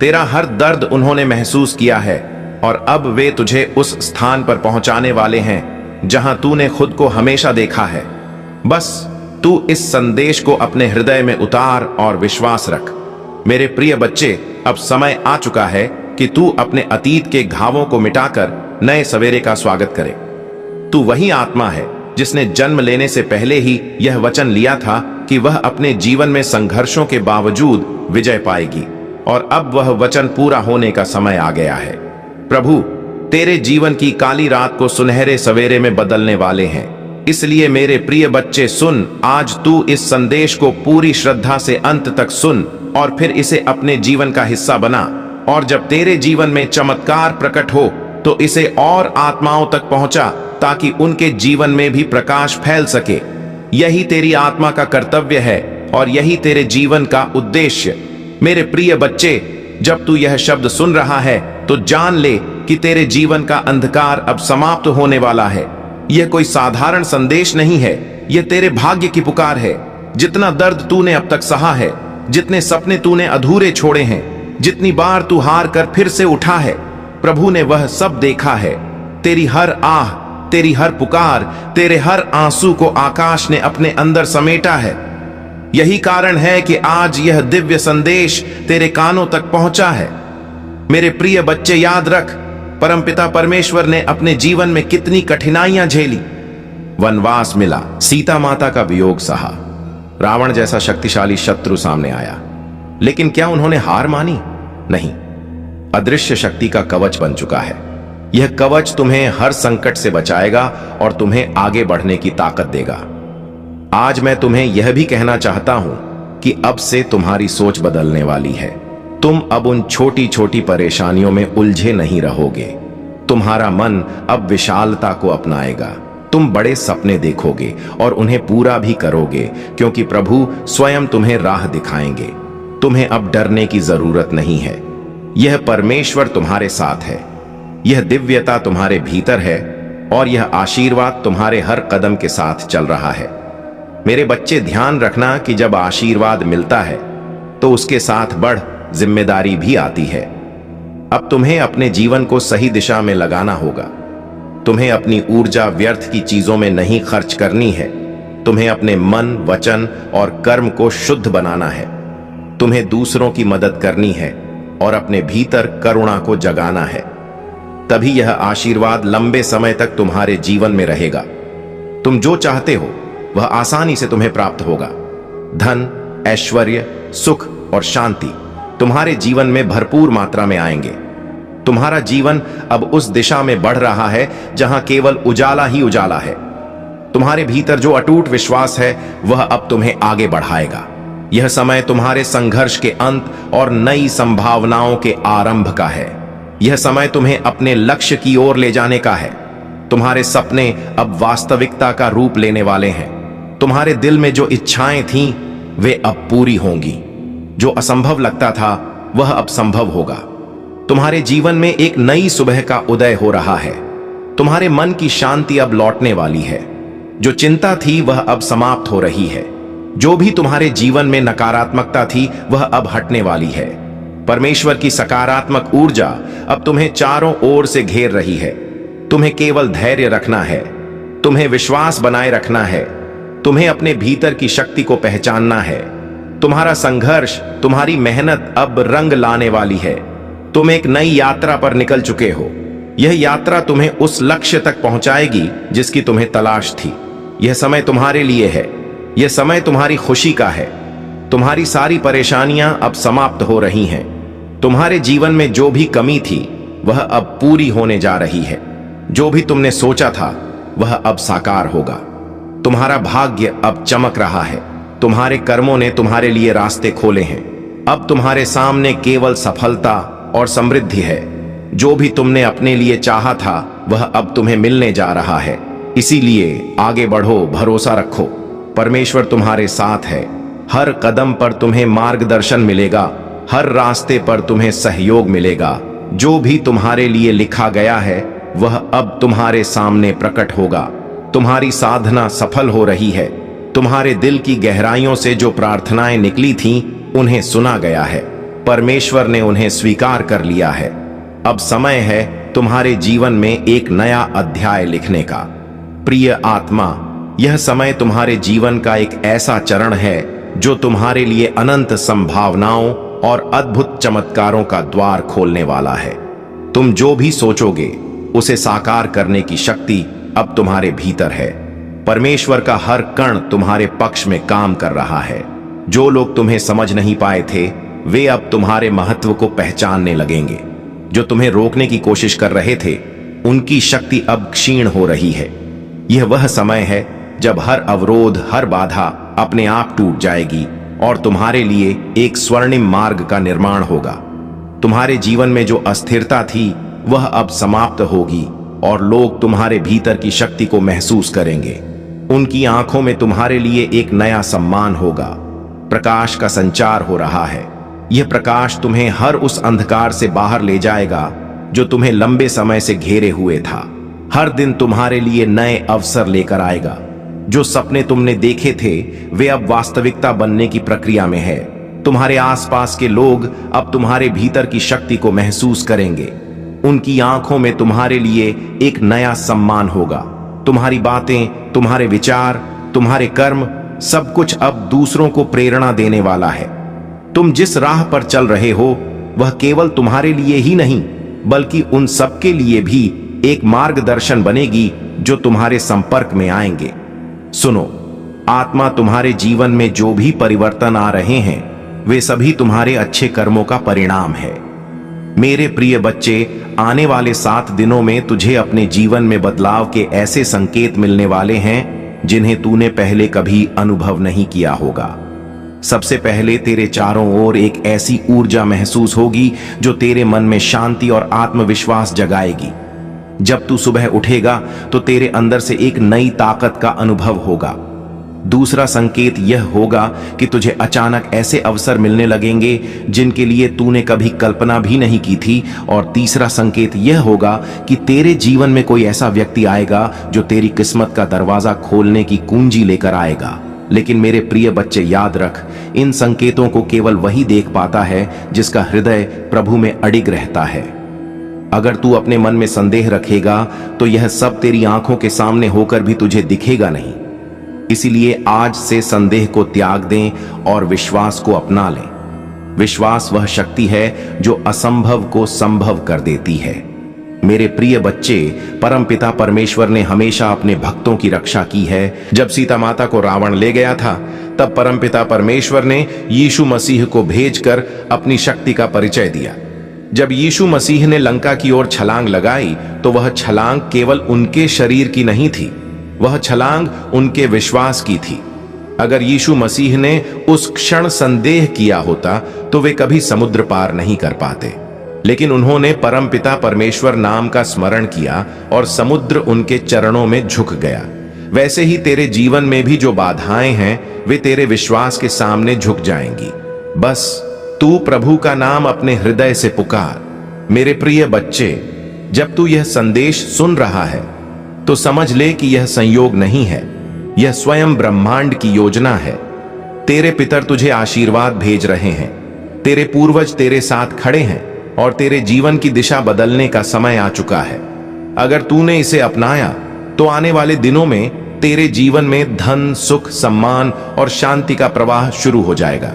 तेरा हर दर्द उन्होंने महसूस किया है, और अब वे तुझे उस स्थान पर पहुंचाने वाले हैं जहां तूने खुद को हमेशा देखा है। बस तू इस संदेश को अपने हृदय में उतार और विश्वास रख। मेरे प्रिय बच्चे, अब समय आ चुका है कि तू अपने अतीत के घावों को मिटाकर नए सवेरे का स्वागत करे। तू वही आत्मा है जिसने जन्म लेने से पहले ही यह वचन लिया था कि वह अपने जीवन में संघर्षों के बावजूद विजय पाएगी, और अब वह वचन पूरा होने का समय आ गया है। प्रभु तेरे जीवन की काली रात को सुनहरे सवेरे में बदलने वाले हैं। इसलिए मेरे प्रिय बच्चे सुन, आज तू इस संदेश को पूरी श्रद्धा से अंत तक सुन और फिर इसे अपने जीवन का हिस्सा बना। और जब तेरे जीवन में चमत्कार प्रकट हो तो इसे और आत्माओं तक पहुंचा ताकि उनके जीवन में भी प्रकाश फैल सके। यही तेरी आत्मा का कर्तव्य है और यही तेरे जीवन का उद्देश्य। मेरे प्रिय बच्चे, जब तू यह शब्द सुन रहा है तो जान ले कि तेरे जीवन का अंधकार अब समाप्त होने वाला है। यह कोई साधारण संदेश नहीं है, यह तेरे भाग्य की पुकार है। जितना दर्द तूने अब तक सहा है, जितने सपने तूने अधूरे छोड़े हैं, जितनी बार तू हार कर फिर से उठा है, प्रभु ने वह सब देखा है। तेरी हर आह, तेरी हर पुकार, तेरे हर आंसू को आकाश ने अपने अंदर समेटा है। यही कारण है कि आज यह दिव्य संदेश तेरे कानों तक पहुंचा है। मेरे प्रिय बच्चे, याद रख, परमपिता परमेश्वर ने अपने जीवन में कितनी कठिनाइयां झेली। वनवास मिला, सीता माता का वियोग सहा, रावण जैसा शक्तिशाली शत्रु सामने आया, लेकिन क्या उन्होंने हार मानी? नहीं। अदृश्य शक्ति का कवच बन चुका है। यह कवच तुम्हें हर संकट से बचाएगा और तुम्हें आगे बढ़ने की ताकत देगा। आज मैं तुम्हें यह भी कहना चाहता हूं कि अब से तुम्हारी सोच बदलने वाली है। तुम अब उन छोटी छोटी परेशानियों में उलझे नहीं रहोगे। तुम्हारा मन अब विशालता को अपनाएगा। तुम बड़े सपने देखोगे और उन्हें पूरा भी करोगे, क्योंकि प्रभु स्वयं तुम्हें राह दिखाएंगे। तुम्हें अब डरने की जरूरत नहीं है। यह परमेश्वर तुम्हारे साथ है, यह दिव्यता तुम्हारे भीतर है और यह आशीर्वाद तुम्हारे हर कदम के साथ चल रहा है। मेरे बच्चे, ध्यान रखना कि जब आशीर्वाद मिलता है तो उसके साथ बड़ जिम्मेदारी भी आती है। अब तुम्हें अपने जीवन को सही दिशा में लगाना होगा। तुम्हें अपनी ऊर्जा व्यर्थ की चीजों में नहीं खर्च करनी है। तुम्हें अपने मन, वचन और कर्म को शुद्ध बनाना है। तुम्हें दूसरों की मदद करनी है और अपने भीतर करुणा को जगाना है। तभी यह आशीर्वाद लंबे समय तक तुम्हारे जीवन में रहेगा। तुम जो चाहते हो वह आसानी से तुम्हें प्राप्त होगा। धन, ऐश्वर्य, सुख और शांति तुम्हारे जीवन में भरपूर मात्रा में आएंगे। तुम्हारा जीवन अब उस दिशा में बढ़ रहा है जहां केवल उजाला ही उजाला है। तुम्हारे भीतर जो अटूट विश्वास है वह अब तुम्हें आगे बढ़ाएगा। यह समय तुम्हारे संघर्ष के अंत और नई संभावनाओं के आरंभ का है। यह समय तुम्हें अपने लक्ष्य की ओर ले जाने का है। तुम्हारे सपने अब वास्तविकता का रूप लेने वाले हैं। तुम्हारे दिल में जो इच्छाएं थीं वे अब पूरी होंगी। जो असंभव लगता था वह अब संभव होगा। तुम्हारे जीवन में एक नई सुबह का उदय हो रहा है। तुम्हारे मन की शांति अब लौटने वाली है। जो चिंता थी वह अब समाप्त हो रही है। जो भी तुम्हारे जीवन में नकारात्मकता थी वह अब हटने वाली है। परमेश्वर की सकारात्मक ऊर्जा अब तुम्हें चारों ओर से घेर रही है। तुम्हें केवल धैर्य रखना है। तुम्हें विश्वास बनाए रखना है। तुम्हें अपने भीतर की शक्ति को पहचानना है। तुम्हारा संघर्ष, तुम्हारी मेहनत अब रंग लाने वाली है। तुम एक नई यात्रा पर निकल चुके हो। यह यात्रा तुम्हें उस लक्ष्य तक पहुंचाएगी जिसकी तुम्हें तलाश थी। यह समय तुम्हारे लिए है। यह समय तुम्हारी खुशी का है। तुम्हारी सारी परेशानियां अब समाप्त हो रही हैं। तुम्हारे जीवन में जो भी कमी थी वह अब पूरी होने जा रही है। जो भी तुमने सोचा था वह अब साकार होगा। तुम्हारा भाग्य अब चमक रहा है। तुम्हारे कर्मों ने तुम्हारे लिए रास्ते खोले हैं। अब तुम्हारे सामने केवल सफलता और समृद्धि है। जो भी तुमने अपने लिए चाहा था वह अब तुम्हें मिलने जा रहा है। इसीलिए आगे बढ़ो, भरोसा रखो। परमेश्वर तुम्हारे साथ है। हर कदम पर तुम्हें मार्गदर्शन मिलेगा। हर रास्ते पर तुम्हें सहयोग मिलेगा। जो भी तुम्हारे लिए लिखा गया है वह अब तुम्हारे सामने प्रकट होगा। तुम्हारी साधना सफल हो रही है। तुम्हारे दिल की गहराइयों से जो प्रार्थनाएं निकली थीं उन्हें सुना गया है। परमेश्वर ने उन्हें स्वीकार कर लिया है। अब समय है तुम्हारे जीवन में एक नया अध्याय लिखने का। प्रिय आत्मा, यह समय तुम्हारे जीवन का एक ऐसा चरण है जो तुम्हारे लिए अनंत संभावनाओं और अद्भुत चमत्कारों का द्वार खोलने वाला है। तुम जो भी सोचोगे उसे साकार करने की शक्ति अब तुम्हारे भीतर है। परमेश्वर का हर कण तुम्हारे पक्ष में काम कर रहा है। जो लोग तुम्हें समझ नहीं पाए थे वे अब तुम्हारे महत्व को पहचानने लगेंगे। जो तुम्हें रोकने की कोशिश कर रहे थे उनकी शक्ति अब क्षीण हो रही है। यह वह समय है जब हर अवरोध, हर बाधा अपने आप टूट जाएगी और तुम्हारे लिए एक स्वर्णिम मार्ग का निर्माण होगा। तुम्हारे जीवन में जो अस्थिरता थी वह अब समाप्त होगी और लोग तुम्हारे भीतर की शक्ति को महसूस करेंगे। उनकी आंखों में तुम्हारे लिए एक नया सम्मान होगा। प्रकाश का संचार हो रहा है। यह प्रकाश तुम्हें हर उस अंधकार से बाहर ले जाएगा जो तुम्हें लंबे समय से घेरे हुए था। हर दिन तुम्हारे लिए नए अवसर लेकर आएगा। जो सपने तुमने देखे थे वे अब वास्तविकता बनने की प्रक्रिया में है। तुम्हारे आसपास के लोग अब तुम्हारे भीतर की शक्ति को महसूस करेंगे। उनकी आंखों में तुम्हारे लिए एक नया सम्मान होगा। तुम्हारी बातें, तुम्हारे विचार, तुम्हारे कर्म, सब कुछ अब दूसरों को प्रेरणा देने वाला है। तुम जिस राह पर चल रहे हो वह केवल तुम्हारे लिए ही नहीं बल्कि उन सबके लिए भी एक मार्गदर्शन बनेगी जो तुम्हारे संपर्क में आएंगे। सुनो, आत्मा तुम्हारे जीवन में जो भी परिवर्तन आ रहे हैं वे सभी तुम्हारे अच्छे कर्मों का परिणाम है। मेरे प्रिय बच्चे, आने वाले 7 दिनों में तुझे अपने जीवन में बदलाव के ऐसे संकेत मिलने वाले हैं जिन्हें तूने पहले कभी अनुभव नहीं किया होगा। सबसे पहले तेरे चारों ओर एक ऐसी ऊर्जा महसूस होगी जो तेरे मन में शांति और आत्मविश्वास जगाएगी। जब तू सुबह उठेगा तो तेरे अंदर से एक नई ताकत का अनुभव होगा। दूसरा संकेत यह होगा कि तुझे अचानक ऐसे अवसर मिलने लगेंगे जिनके लिए तूने कभी कल्पना भी नहीं की थी। और तीसरा संकेत यह होगा कि तेरे जीवन में कोई ऐसा व्यक्ति आएगा जो तेरी किस्मत का दरवाजा खोलने की कुंजी लेकर आएगा। लेकिन मेरे प्रिय बच्चे, याद रख, इन संकेतों को केवल वही देख पाता है जिसका हृदय प्रभु में अडिग रहता है। अगर तू अपने मन में संदेह रखेगा तो यह सब तेरी आंखों के सामने होकर भी तुझे दिखेगा नहीं। इसीलिए आज से संदेह को त्याग दें और विश्वास को अपना लें। विश्वास वह शक्ति है जो असंभव को संभव कर देती है। मेरे प्रिय बच्चे, परमपिता परमेश्वर ने हमेशा अपने भक्तों की रक्षा की है। जब सीता माता को रावण ले गया था, तब परमपिता परमेश्वर ने यीशु मसीह को भेजकर अपनी शक्ति का परिचय दिया। जब यीशु मसीह ने लंका की ओर छलांग लगाई तो वह छलांग केवल उनके शरीर की नहीं थी, वह छलांग उनके विश्वास की थी। अगर यीशु मसीह ने उस क्षण संदेह किया होता तो वे कभी समुद्र पार नहीं कर पाते। लेकिन उन्होंने परमपिता परमेश्वर नाम का स्मरण किया और समुद्र उनके चरणों में झुक गया। वैसे ही तेरे जीवन में भी जो बाधाएं हैं वे तेरे विश्वास के सामने झुक जाएंगी। बस तू प्रभु का नाम अपने हृदय से पुकार। मेरे प्रिय बच्चे, जब तू यह संदेश सुन रहा है तो समझ ले कि यह संयोग नहीं है, यह स्वयं ब्रह्मांड की योजना है। तेरे पितर तुझे आशीर्वाद भेज रहे हैं। तेरे पूर्वज तेरे साथ खड़े हैं और तेरे जीवन की दिशा बदलने का समय आ चुका है। अगर तूने इसे अपनाया तो आने वाले दिनों में तेरे जीवन में धन, सुख, सम्मान और शांति का प्रवाह शुरू हो जाएगा।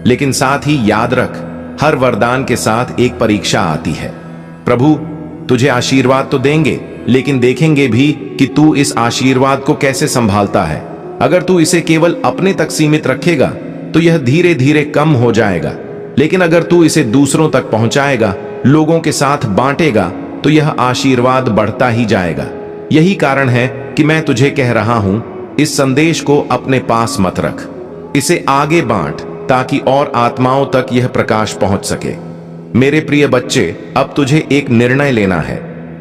लेकिन साथ ही याद रख, हर वरदान के साथ एक परीक्षा आती है। प्रभु तुझे आशीर्वाद तो देंगे, लेकिन देखेंगे भी कि तू इस आशीर्वाद को कैसे संभालता है। अगर तू इसे केवल अपने तक सीमित रखेगा तो यह धीरे धीरे कम हो जाएगा, लेकिन अगर तू इसे दूसरों तक पहुंचाएगा, लोगों के साथ बांटेगा, तो यह आशीर्वाद बढ़ता ही जाएगा। यही कारण है कि मैं तुझे कह रहा हूं, इस संदेश को अपने पास मत रख, इसे आगे बांट ताकि और आत्माओं तक यह प्रकाश पहुंच सके। मेरे प्रिय बच्चे, अब तुझे एक निर्णय लेना है।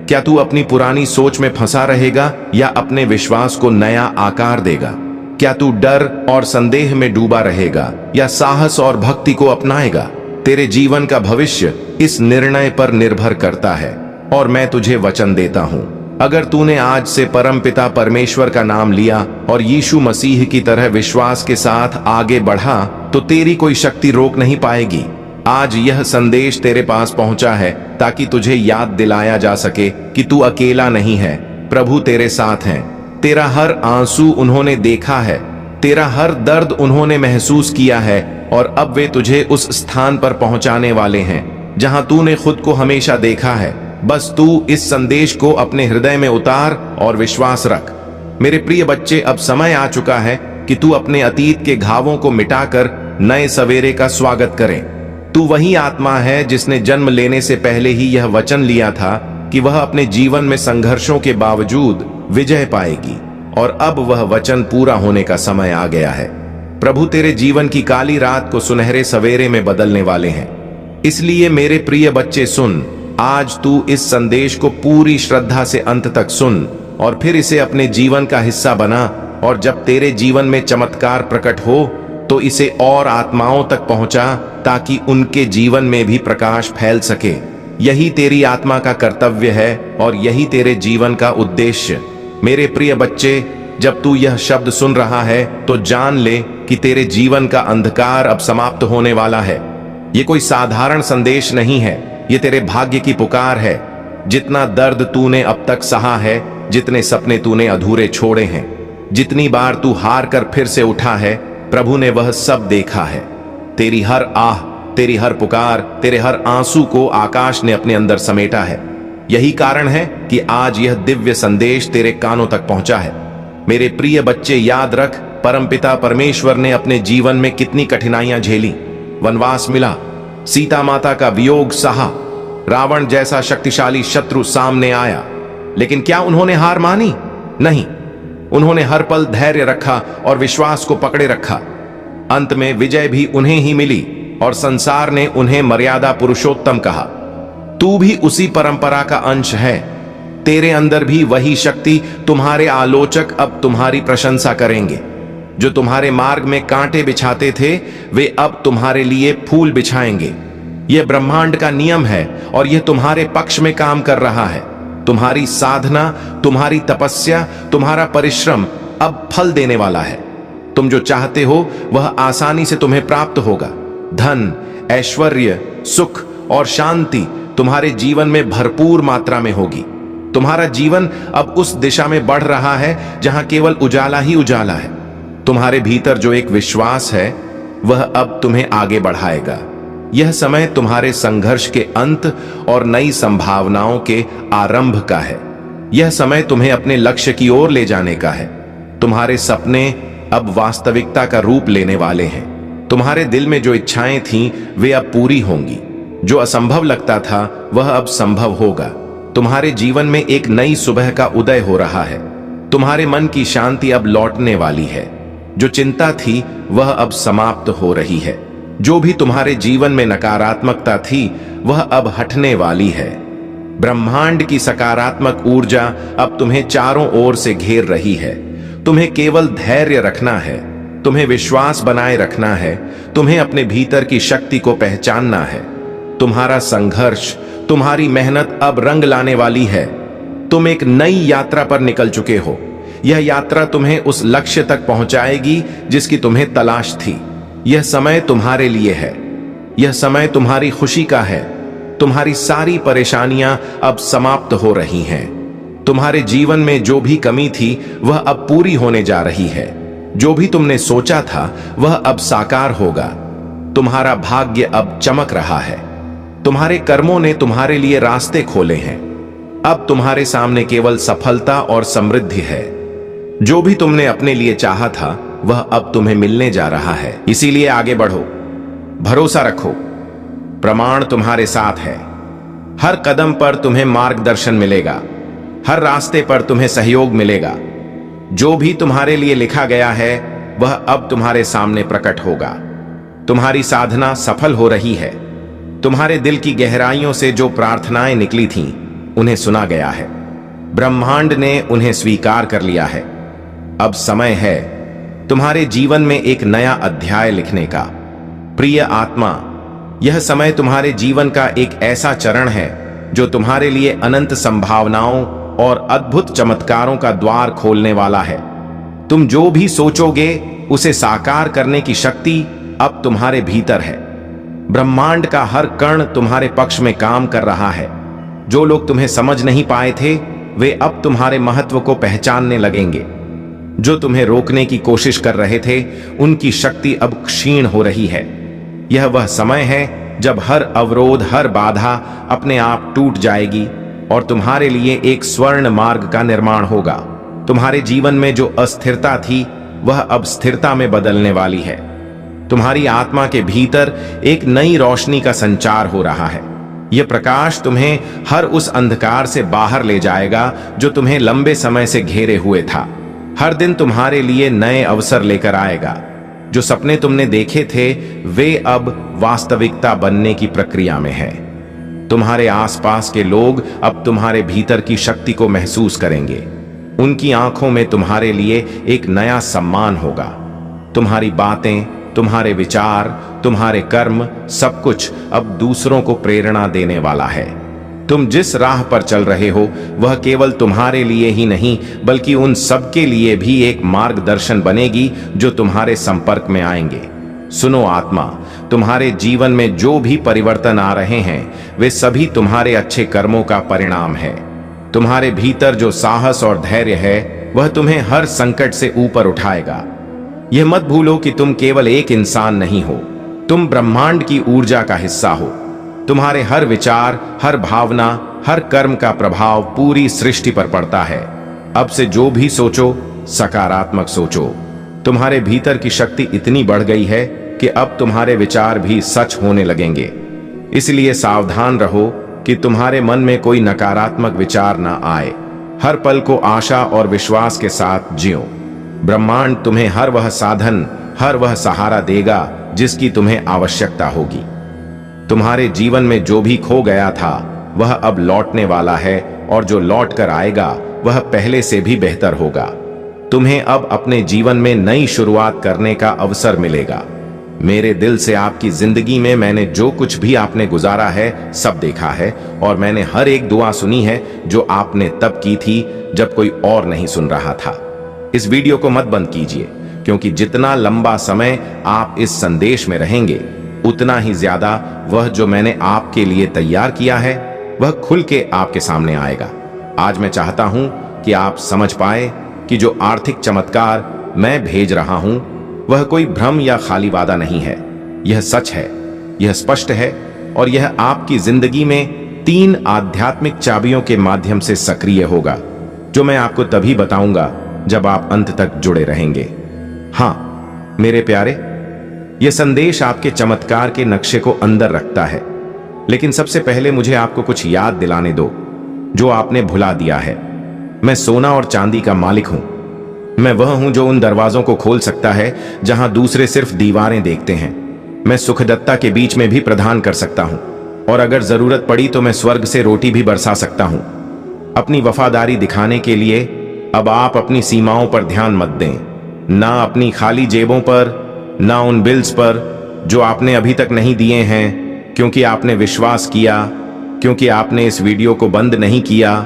क्या तू अपनी पुरानी सोच में फंसा रहेगा या अपने विश्वास को नया आकार देगा? क्या तू डर और संदेह में डूबा रहेगा या साहस और भक्ति को अपनाएगा? तेरे जीवन का भविष्य इस निर्णय पर निर्भर करता है। और मैं तुझे वचन देता हूं, अगर तूने आज से परमपिता परमेश्वर का नाम लिया और यीशु मसीह की तरह विश्वास के साथ आगे बढ़ा, तो तेरी कोई शक्ति रोक नहीं पाएगी। आज यह संदेश तेरे पास पहुंचा है ताकि तुझे याद दिलाया जा सके कि तू अकेला नहीं है। प्रभु तेरे साथ हैं। तेरा हर आंसू उन्होंने देखा है, तेरा हर दर्द उन्होंने महसूस किया है, और अब वे तुझे उस स्थान पर पहुंचाने वाले हैं जहां तूने खुद को हमेशा देखा है। बस तू इस संदेश को अपने हृदय में उतार और विश्वास रख। मेरे प्रिय बच्चे, अब समय आ चुका है कि तू अपने अतीत के घावों को मिटाकर नए सवेरे का स्वागत करे। तू वही आत्मा है जिसने जन्म लेने से पहले ही यह वचन लिया था कि वह अपने जीवन में संघर्षों के बावजूद विजय पाएगी, और अब वह वचन पूरा होने का समय आ गया है। प्रभु तेरे जीवन की काली रात को सुनहरे सवेरे में बदलने वाले हैं। इसलिए मेरे प्रिय बच्चे सुन, आज तू इस संदेश को पूरी श्रद्धा से अंत तक सुन और फिर इसे अपने जीवन का हिस्सा बना, और जब तेरे जीवन में चमत्कार प्रकट हो तो इसे और आत्माओं तक पहुंचा ताकि उनके जीवन में भी प्रकाश फैल सके। यही तेरी आत्मा का कर्तव्य है और यही तेरे जीवन का उद्देश्य। मेरे प्रिय बच्चे, जब तू यह शब्द सुन रहा है तो जान ले कि तेरे जीवन का अंधकार अब समाप्त होने वाला है। ये कोई साधारण संदेश नहीं है, ये तेरे भाग्य की पुकार है। जितना दर्द तूने अब तक सहा है, जितने सपने तूने अधूरे छोड़े हैं, जितनी बार तू हार कर फिर से उठा है, प्रभु ने वह सब देखा है। तेरी हर आह, तेरी हर पुकार, तेरे हर आंसू को आकाश ने अपने अंदर समेटा है। यही कारण है कि आज यह दिव्य संदेश तेरे कानों तक पहुंचा है। मेरे प्रिय बच्चे, याद रख, परमपिता परमेश्वर ने अपने जीवन में कितनी कठिनाइयां झेली। वनवास मिला, सीता माता का वियोग सहा, रावण जैसा शक्तिशाली शत्रु सामने आया, लेकिन क्या उन्होंने हार मानी? नहीं, उन्होंने हर पल धैर्य रखा और विश्वास को पकड़े रखा। अंत में विजय भी उन्हें ही मिली और संसार ने उन्हें मर्यादा पुरुषोत्तम कहा। तू भी उसी परंपरा का अंश है। तेरे अंदर भी वही शक्ति, तुम्हारे आलोचक अब तुम्हारी प्रशंसा करेंगे। जो तुम्हारे मार्ग में कांटे बिछाते थे, वे अब तुम्हारे लिए फूल बिछाएंगे। यह ब्रह्मांड का नियम है और यह तुम्हारे पक्ष में काम कर रहा है। तुम्हारी साधना, तुम्हारी तपस्या, तुम्हारा परिश्रम अब फल देने वाला है। तुम जो चाहते हो वह आसानी से तुम्हें प्राप्त होगा। धन, ऐश्वर्य, सुख और शांति तुम्हारे जीवन में भरपूर मात्रा में होगी। तुम्हारा जीवन अब उस दिशा में बढ़ रहा है जहां केवल उजाला ही उजाला है। तुम्हारे भीतर जो एक विश्वास है, वह अब तुम्हें आगे बढ़ाएगा। यह समय तुम्हारे संघर्ष के अंत और नई संभावनाओं के आरंभ का है। यह समय तुम्हें अपने लक्ष्य की ओर ले जाने का है। तुम्हारे सपने अब वास्तविकता का रूप लेने वाले हैं। तुम्हारे दिल में जो इच्छाएं थीं, वे अब पूरी होंगी। जो असंभव लगता था, वह अब संभव होगा। तुम्हारे जीवन में एक नई सुबह का उदय हो रहा है। तुम्हारे मन की शांति अब लौटने वाली है। जो चिंता थी, वह अब समाप्त हो रही है। जो भी तुम्हारे जीवन में नकारात्मकता थी, वह अब हटने वाली है। ब्रह्मांड की सकारात्मक ऊर्जा अब तुम्हें चारों ओर से घेर रही है। तुम्हें केवल धैर्य रखना है, तुम्हें विश्वास बनाए रखना है, तुम्हें अपने भीतर की शक्ति को पहचानना है। तुम्हारा संघर्ष, तुम्हारी मेहनत अब रंग लाने वाली है। तुम एक नई यात्रा पर निकल चुके हो। यह यात्रा तुम्हें उस लक्ष्य तक पहुंचाएगी जिसकी तुम्हें तलाश थी। यह समय तुम्हारे लिए है। यह समय तुम्हारी खुशी का है। तुम्हारी सारी परेशानियां अब समाप्त हो रही हैं। तुम्हारे जीवन में जो भी कमी थी, वह अब पूरी होने जा रही है। जो भी तुमने सोचा था, वह अब साकार होगा। तुम्हारा भाग्य अब चमक रहा है। तुम्हारे कर्मों ने तुम्हारे लिए रास्ते खोले हैं। अब तुम्हारे सामने केवल सफलता और समृद्धि है। जो भी तुमने अपने लिए चाहा था, वह अब तुम्हें मिलने जा रहा है। इसीलिए आगे बढ़ो, भरोसा रखो, प्रमाण तुम्हारे साथ है। हर कदम पर तुम्हें मार्गदर्शन मिलेगा, हर रास्ते पर तुम्हें सहयोग मिलेगा। जो भी तुम्हारे लिए लिखा गया है, वह अब तुम्हारे सामने प्रकट होगा। तुम्हारी साधना सफल हो रही है। तुम्हारे दिल की गहराइयों से जो प्रार्थनाएं निकली थीं, उन्हें सुना गया है। ब्रह्मांड ने उन्हें स्वीकार कर लिया है। अब समय है तुम्हारे जीवन में एक नया अध्याय लिखने का। प्रिय आत्मा, यह समय तुम्हारे जीवन का एक ऐसा चरण है जो तुम्हारे लिए अनंत संभावनाओं और अद्भुत चमत्कारों का द्वार खोलने वाला है। तुम जो भी सोचोगे, उसे साकार करने की शक्ति अब तुम्हारे भीतर है। ब्रह्मांड का हर कण तुम्हारे पक्ष में काम कर रहा है। जो लोग तुम्हें समझ नहीं पाए थे, वे अब तुम्हारे महत्व को पहचानने लगेंगे। जो तुम्हें रोकने की कोशिश कर रहे थे, उनकी शक्ति अब क्षीण हो रही है। यह वह समय है जब हर अवरोध, हर बाधा अपने आप टूट जाएगी और तुम्हारे लिए एक स्वर्ण मार्ग का निर्माण होगा। तुम्हारे जीवन में जो अस्थिरता थी, वह अब स्थिरता में बदलने वाली है। तुम्हारी आत्मा के भीतर एक नई रोशनी का संचार हो रहा है। यह प्रकाश तुम्हें हर उस अंधकार से बाहर ले जाएगा जो तुम्हें लंबे समय से घेरे हुए था। हर दिन तुम्हारे लिए नए अवसर लेकर आएगा। जो सपने तुमने देखे थे, वे अब वास्तविकता बनने की प्रक्रिया में है। तुम्हारे आसपास के लोग अब तुम्हारे भीतर की शक्ति को महसूस करेंगे। उनकी आंखों में तुम्हारे लिए एक नया सम्मान होगा। तुम्हारी बातें, तुम्हारे विचार, तुम्हारे कर्म, सब कुछ अब दूसरों को प्रेरणा देने वाला है। तुम जिस राह पर चल रहे हो, वह केवल तुम्हारे लिए ही नहीं, बल्कि उन सबके लिए भी एक मार्गदर्शन बनेगी जो तुम्हारे संपर्क में आएंगे। सुनो आत्मा, तुम्हारे जीवन में जो भी परिवर्तन आ रहे हैं, वे सभी तुम्हारे अच्छे कर्मों का परिणाम है। तुम्हारे भीतर जो साहस और धैर्य है, वह तुम्हें हर संकट से ऊपर उठाएगा। यह मत भूलो कि तुम केवल एक इंसान नहीं हो, तुम ब्रह्मांड की ऊर्जा का हिस्सा हो। तुम्हारे हर विचार, हर भावना, हर कर्म का प्रभाव पूरी सृष्टि पर पड़ता है। अब से जो भी सोचो, सकारात्मक सोचो। तुम्हारे भीतर की शक्ति इतनी बढ़ गई है कि अब तुम्हारे विचार भी सच होने लगेंगे। इसलिए सावधान रहो कि तुम्हारे मन में कोई नकारात्मक विचार ना आए। हर पल को आशा और विश्वास के साथ जियो। ब्रह्मांड तुम्हें हर वह साधन, हर वह सहारा देगा जिसकी तुम्हें आवश्यकता होगी। तुम्हारे जीवन में जो भी खो गया था वह अब लौटने वाला है, और जो लौट कर आएगा वह पहले से भी बेहतर होगा। तुम्हें अब अपने जीवन में नई शुरुआत करने का अवसर मिलेगा। मेरे दिल से आपकी जिंदगी में मैंने जो कुछ भी आपने गुजारा है सब देखा है, और मैंने हर एक दुआ सुनी है जो आपने तब की थी जब कोई और नहीं सुन रहा था। इस वीडियो को मत बंद कीजिए, क्योंकि जितना लंबा समय आप इस संदेश में रहेंगे उतना ही ज्यादा वह जो मैंने आपके लिए तैयार किया है वह खुल के आपके सामने आएगा। आज मैं चाहता हूं कि आप समझ पाए कि जो आर्थिक चमत्कार मैं भेज रहा हूं वह कोई भ्रम या खाली वादा नहीं है। यह सच है, यह स्पष्ट है, और यह आपकी जिंदगी में 3 आध्यात्मिक चाबियों के माध्यम से सक्रिय होगा, जो मैं आपको तभी बताऊंगा जब आप अंत तक जुड़े रहेंगे। हाँ मेरे प्यारे, यह संदेश आपके चमत्कार के नक्शे को अंदर रखता है, लेकिन सबसे पहले मुझे आपको कुछ याद दिलाने दो जो आपने भुला दिया है। मैं सोना और चांदी का मालिक हूं। मैं वह हूं जो उन दरवाजों को खोल सकता है जहां दूसरे सिर्फ दीवारें देखते हैं। मैं सुखदत्ता के बीच में भी प्रदान कर सकता हूं, और अगर जरूरत पड़ी तो मैं स्वर्ग से रोटी भी बरसा सकता हूं। अपनी वफादारी दिखाने के लिए अब आप अपनी सीमाओं पर ध्यान मत दें, ना अपनी खाली जेबों पर, ना उन बिल्स पर जो आपने अभी तक नहीं दिए हैं, क्योंकि आपने विश्वास किया, क्योंकि आपने इस वीडियो को बंद नहीं किया,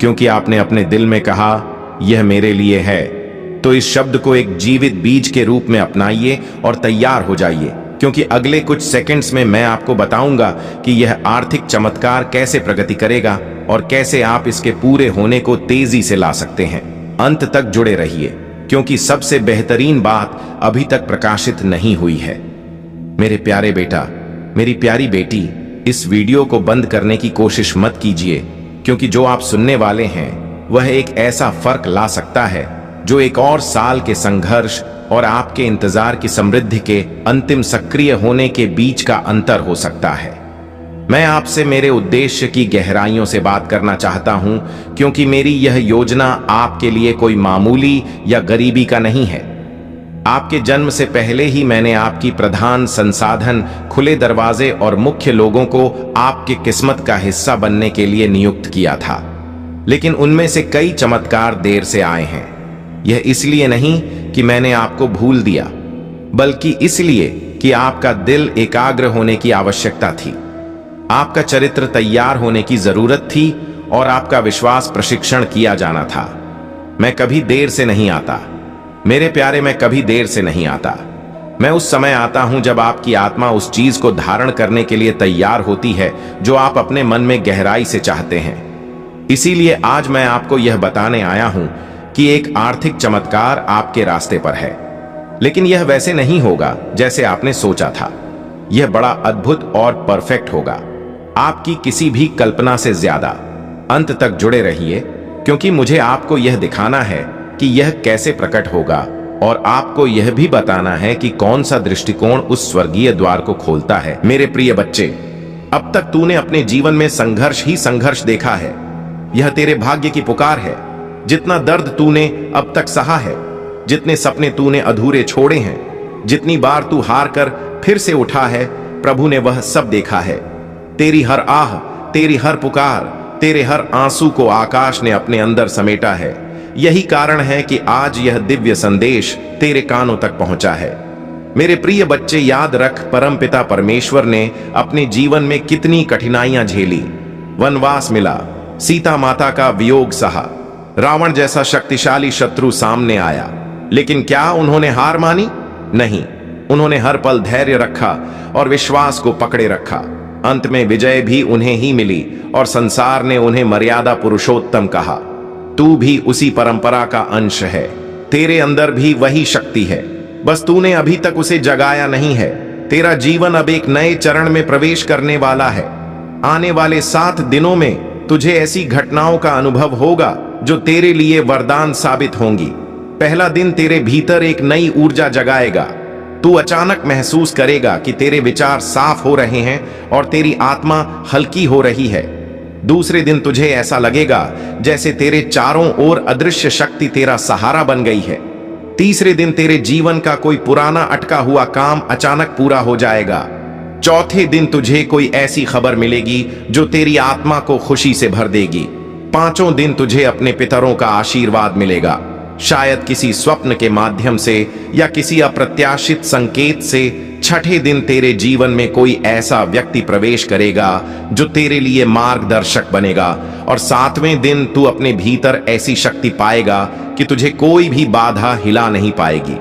क्योंकि आपने अपने दिल में कहा यह मेरे लिए है। तो इस शब्द को एक जीवित बीज के रूप में अपनाइए और तैयार हो जाइए, क्योंकि अगले कुछ सेकंड्स में मैं आपको बताऊंगा कि यह आर्थिक चमत्कार कैसे प्रगति करेगा और कैसे आप इसके पूरे होने को तेजी से ला सकते हैं। अंत तक जुड़े रहिए, क्योंकि सबसे बेहतरीन बात अभी तक प्रकाशित नहीं हुई है। मेरे प्यारे बेटा, मेरी प्यारी बेटी, इस वीडियो को बंद करने की कोशिश मत कीजिए, क्योंकि जो आप सुनने वाले हैं वह एक ऐसा फर्क ला सकता है जो एक और साल के संघर्ष और आपके इंतजार की समृद्धि के अंतिम सक्रिय होने के बीच का अंतर हो सकता है। मैं आपसे मेरे उद्देश्य की गहराइयों से बात करना चाहता हूं, क्योंकि मेरी यह योजना आपके लिए कोई मामूली या गरीबी का नहीं है। आपके जन्म से पहले ही मैंने आपकी प्रधान संसाधन, खुले दरवाजे और मुख्य लोगों को आपकी किस्मत का हिस्सा बनने के लिए नियुक्त किया था, लेकिन उनमें से कई चमत्कार देर से आए हैं। यह इसलिए नहीं कि मैंने आपको भूल दिया, बल्कि इसलिए कि आपका दिल एकाग्र होने की आवश्यकता थी, आपका चरित्र तैयार होने की जरूरत थी, और आपका विश्वास प्रशिक्षण किया जाना था। मैं कभी देर से नहीं आता मेरे प्यारे, मैं कभी देर से नहीं आता। मैं उस समय आता हूं जब आपकी आत्मा उस चीज को धारण करने के लिए तैयार होती है जो आप अपने मन में गहराई से चाहते हैं। इसीलिए आज मैं आपको यह बताने आया हूं कि एक आर्थिक चमत्कार आपके रास्ते पर है, लेकिन यह वैसे नहीं होगा जैसे आपने सोचा था। यह बड़ा अद्भुत और परफेक्ट होगा, आपकी किसी भी कल्पना से ज्यादा। अंत तक जुड़े रहिए, क्योंकि मुझे आपको यह दिखाना है कि यह कैसे प्रकट होगा, और आपको यह भी बताना है कि कौन सा दृष्टिकोण उस स्वर्गीय द्वार को खोलता है। मेरे प्रिय बच्चे, अब तक तूने अपने जीवन में संघर्ष ही संघर्ष देखा है। यह तेरे भाग्य की पुकार है। जितना दर्द तूने अब तक सहा है, जितने सपने तूने अधूरे छोड़े हैं, जितनी बार तू हार कर फिर से उठा है, प्रभु ने वह सब देखा है। तेरी हर आह, तेरी हर पुकार, तेरे हर आंसू को आकाश ने अपने अंदर समेटा है। यही कारण है कि आज यह दिव्य संदेश तेरे कानों तक पहुंचा है। मेरे प्रिय बच्चे, याद रख, परमपिता परमेश्वर ने अपने जीवन में कितनी कठिनाइयां झेली। वनवास मिला, सीता माता का वियोग सहा, रावण जैसा शक्तिशाली शत्रु सामने आया, लेकिन क्या उन्होंने हार मानी? नहीं, उन्होंने हर पल धैर्य रखा और विश्वास को पकड़े रखा। अंत में विजय भी उन्हें ही मिली, और संसार ने उन्हें मर्यादा पुरुषोत्तम कहा। तू भी उसी परंपरा का अंश है। तेरे अंदर भी वही शक्ति है, बस तूने अभी तक उसे जगाया नहीं है। तेरा जीवन अब एक नए चरण में प्रवेश करने वाला है। आने वाले 7 दिनों में तुझे ऐसी घटनाओं का अनुभव होगा जो तेरे लिए वरदान साबित होंगी। पहला दिन तेरे भीतर एक नई ऊर्जा जगाएगा। तू अचानक महसूस करेगा कि तेरे विचार साफ हो रहे हैं और तेरी आत्मा हल्की हो रही है। दूसरे दिन तुझे ऐसा लगेगा जैसे तेरे चारों ओर अदृश्य शक्ति तेरा सहारा बन गई है। तीसरे दिन तेरे जीवन का कोई पुराना अटका हुआ काम अचानक पूरा हो जाएगा। चौथे दिन तुझे कोई ऐसी खबर मिलेगी जो तेरी आत्मा को खुशी से भर देगी। पांचों दिन तुझे अपने पितरों का आशीर्वाद मिलेगा, शायद किसी स्वप्न के माध्यम से या किसी अप्रत्याशित संकेत से। छठे दिन तेरे जीवन में कोई ऐसा व्यक्ति प्रवेश करेगा जो तेरे लिए मार्गदर्शक बनेगा। और 7वें दिन तू अपने भीतर ऐसी शक्ति पाएगा कि तुझे कोई भी बाधा हिला नहीं पाएगी।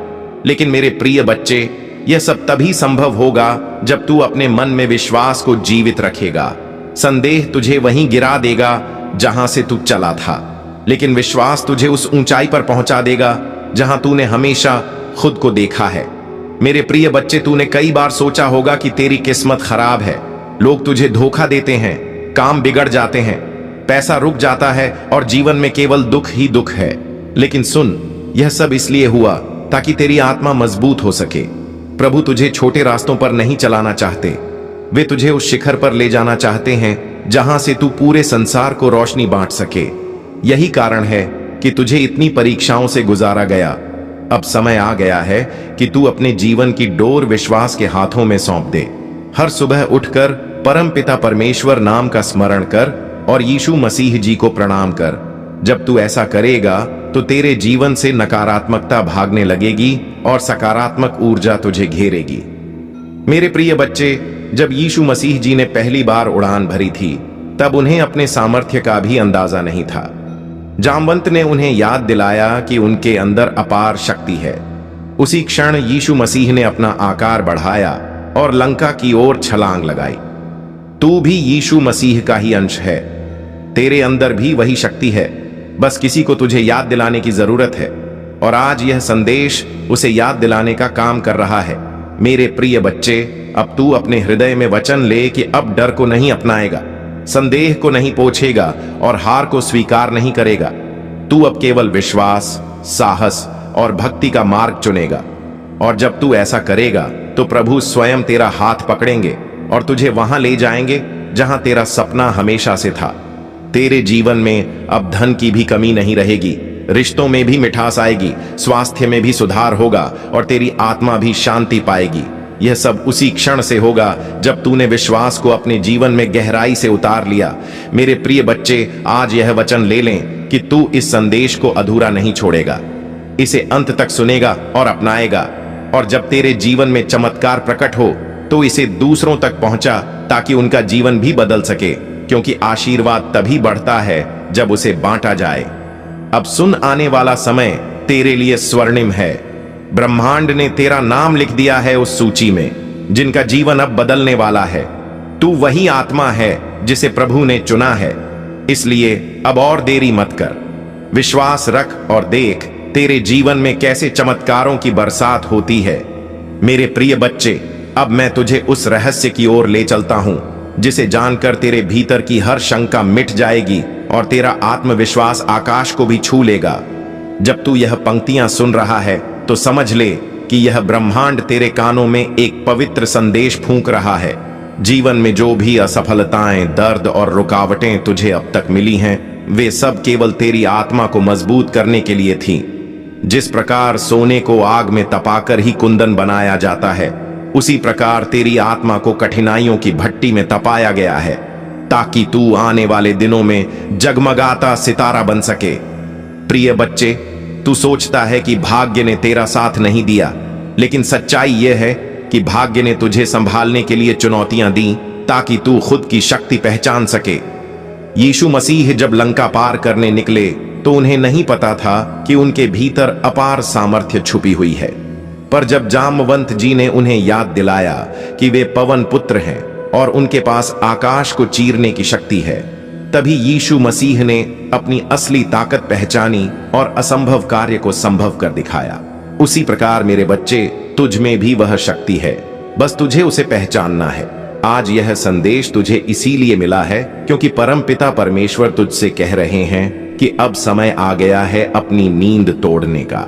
लेकिन मेरे प्रिय बच्चे, यह सब तभी संभव होगा जब तू अपने मन में विश्वास को जीवित रखेगा। संदेह तुझे वहीं गिरा देगा जहां से तू चला था, लेकिन विश्वास तुझे उस ऊंचाई पर पहुंचा देगा जहां तूने हमेशा खुद को देखा है। मेरे प्रिय बच्चे, तूने कई बार सोचा होगा कि तेरी किस्मत खराब है, लोग तुझे धोखा देते हैं, काम बिगड़ जाते हैं, पैसा रुक जाता है और जीवन में केवल दुख ही दुख है। लेकिन सुन, यह सब इसलिए हुआ ताकि तेरी आत्मा मजबूत हो सके। प्रभु तुझे छोटे रास्तों पर नहीं चलाना चाहते, वे तुझे उस शिखर पर ले जाना चाहते हैं जहां से तू पूरे संसार को रोशनी बांट सके। यही कारण है कि तुझे इतनी परीक्षाओं से गुजारा गया। अब समय आ गया है कि तू अपने जीवन की डोर विश्वास के हाथों में सौंप दे। हर सुबह उठकर परम पिता परमेश्वर नाम का स्मरण कर और यीशु मसीह जी को प्रणाम कर। जब तू ऐसा करेगा तो तेरे जीवन से नकारात्मकता भागने लगेगी और सकारात्मक ऊर्जा तुझे घेरेगी। मेरे प्रिय बच्चे, जब यीशु मसीह जी ने पहली बार उड़ान भरी थी, तब उन्हें अपने सामर्थ्य का भी अंदाजा नहीं था। जामवंत ने उन्हें याद दिलाया कि उनके अंदर अपार शक्ति है। उसी क्षण यीशु मसीह ने अपना आकार बढ़ाया और लंका की ओर छलांग लगाई। तू भी यीशु मसीह का ही अंश है, तेरे अंदर भी वही शक्ति है, बस किसी को तुझे याद दिलाने की जरूरत है। और आज यह संदेश उसे याद दिलाने का काम कर रहा है। मेरे प्रिय बच्चे, अब तू अपने हृदय में वचन ले कि अब डर को नहीं अपनाएगा, संदेह को नहीं पोछेगा और हार को स्वीकार नहीं करेगा। तू अब केवल विश्वास, साहस और भक्ति का मार्ग चुनेगा। और जब तू ऐसा करेगा तो प्रभु स्वयं तेरा हाथ पकड़ेंगे और तुझे वहां ले जाएंगे जहां तेरा सपना हमेशा से था। तेरे जीवन में अब धन की भी कमी नहीं रहेगी, रिश्तों में भी मिठास आएगी, स्वास्थ्य में भी सुधार होगा और तेरी आत्मा भी शांति पाएगी। यह सब उसी क्षण से होगा जब तूने विश्वास को अपने जीवन में गहराई से उतार लिया। मेरे प्रिय बच्चे, आज यह वचन ले लें कि तू इस संदेश को अधूरा नहीं छोड़ेगा, इसे अंत तक सुनेगा और अपनाएगा। और जब तेरे जीवन में चमत्कार प्रकट हो तो इसे दूसरों तक पहुंचा ताकि उनका जीवन भी बदल सके, क्योंकि आशीर्वाद तभी बढ़ता है जब उसे बांटा जाए। अब सुन, आने वाला समय तेरे लिए स्वर्णिम है। ब्रह्मांड ने तेरा नाम लिख दिया है उस सूची में जिनका जीवन अब बदलने वाला है। तू वही आत्मा है जिसे प्रभु ने चुना है, इसलिए अब और देरी मत कर। विश्वास रख और देख तेरे जीवन में कैसे चमत्कारों की बरसात होती है। मेरे प्रिय बच्चे, अब मैं तुझे उस रहस्य की ओर ले चलता हूं जिसे जानकर तेरे भीतर की हर शंका मिट जाएगी और तेरा आत्मविश्वास आकाश को भी छू लेगा। जब तू यह पंक्तियां सुन रहा है तो समझ ले कि यह ब्रह्मांड तेरे कानों में एक पवित्र संदेश फूंक रहा है। जीवन में जो भी असफलताएं, दर्द और रुकावटें तुझे अब तक मिली हैं, वे सब केवल तेरी आत्मा को मजबूत करने के लिए थीं। जिस प्रकार सोने को आग में तपाकर ही कुंदन बनाया जाता है, उसी प्रकार तेरी आत्मा को कठिनाइयों की भट्टी में तपाया गया है ताकि तू आने वाले दिनों में जगमगाता सितारा बन सके। प्रिय बच्चे, तू सोचता है कि भाग्य ने तेरा साथ नहीं दिया, लेकिन सच्चाई यह है कि भाग्य ने तुझे संभालने के लिए चुनौतियां दी ताकि तू खुद की शक्ति पहचान सके। यीशु मसीह जब लंका पार करने निकले तो उन्हें नहीं पता था कि उनके भीतर अपार सामर्थ्य छुपी हुई है। पर जब जामवंत जी ने उन्हें याद दिलाया कि वे पवन पुत्र हैं और उनके पास आकाश को चीरने की शक्ति है, तभी यीशु मसीह ने अपनी असली ताकत पहचानी और असंभव कार्य को संभव कर दिखाया। उसी प्रकार मेरे बच्चे, तुझ में भी वह शक्ति है बस तुझे उसे पहचानना है। आज यह संदेश तुझे इसीलिए मिला है क्योंकि परमपिता परमेश्वर तुझसे कह रहे हैं कि अब समय आ गया है अपनी नींद तोड़ने का।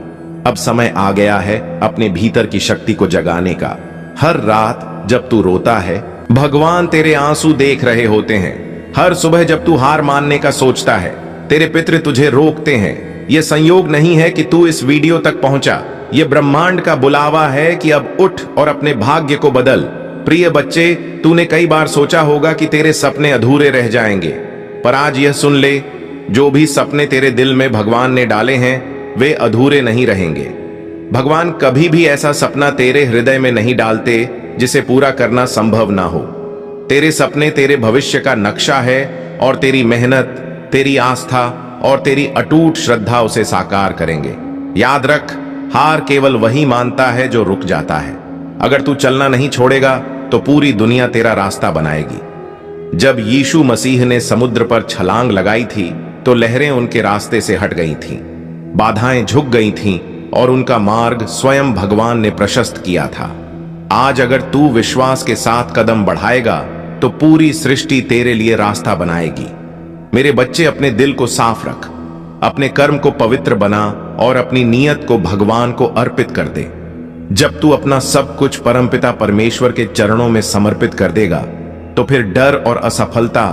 अब समय आ गया है अपने भीतर की शक्ति को जगाने का। हर रात जब तू रोता है, भगवान तेरे आंसू देख रहे होते हैं। हर सुबह जब तू हार मानने का सोचता है, तेरे पितृ तुझे रोकते हैं। यह संयोग नहीं है कि तू इस वीडियो तक पहुंचा, यह ब्रह्मांड का बुलावा है कि अब उठ और अपने भाग्य को बदल। प्रिय बच्चे, तूने कई बार सोचा होगा कि तेरे सपने अधूरे रह जाएंगे, पर आज यह सुन ले, जो भी सपने तेरे दिल में भगवान ने डाले हैं वे अधूरे नहीं रहेंगे। भगवान कभी भी ऐसा सपना तेरे हृदय में नहीं डालते जिसे पूरा करना संभव ना हो। तेरे सपने तेरे भविष्य का नक्शा है और तेरी मेहनत, तेरी आस्था और तेरी अटूट श्रद्धा उसे साकार करेंगे। याद रख, हार केवल वही मानता है जो रुक जाता है। अगर तू चलना नहीं छोड़ेगा तो पूरी दुनिया तेरा रास्ता बनाएगी। जब यीशु मसीह ने समुद्र पर छलांग लगाई थी तो लहरें उनके रास्ते से हट गई थीं, बाधाएं झुक गई थीं और उनका मार्ग स्वयं भगवान ने प्रशस्त किया था। आज अगर तू विश्वास के साथ कदम बढ़ाएगा तो पूरी सृष्टि तेरे लिए रास्ता बनाएगी। मेरे बच्चे, अपने दिल को साफ रख, अपने कर्म को पवित्र बना और अपनी नीयत को भगवान को अर्पित कर दे। जब तू अपना सब कुछ परमपिता परमेश्वर के चरणों में समर्पित कर देगा तो फिर डर और असफलता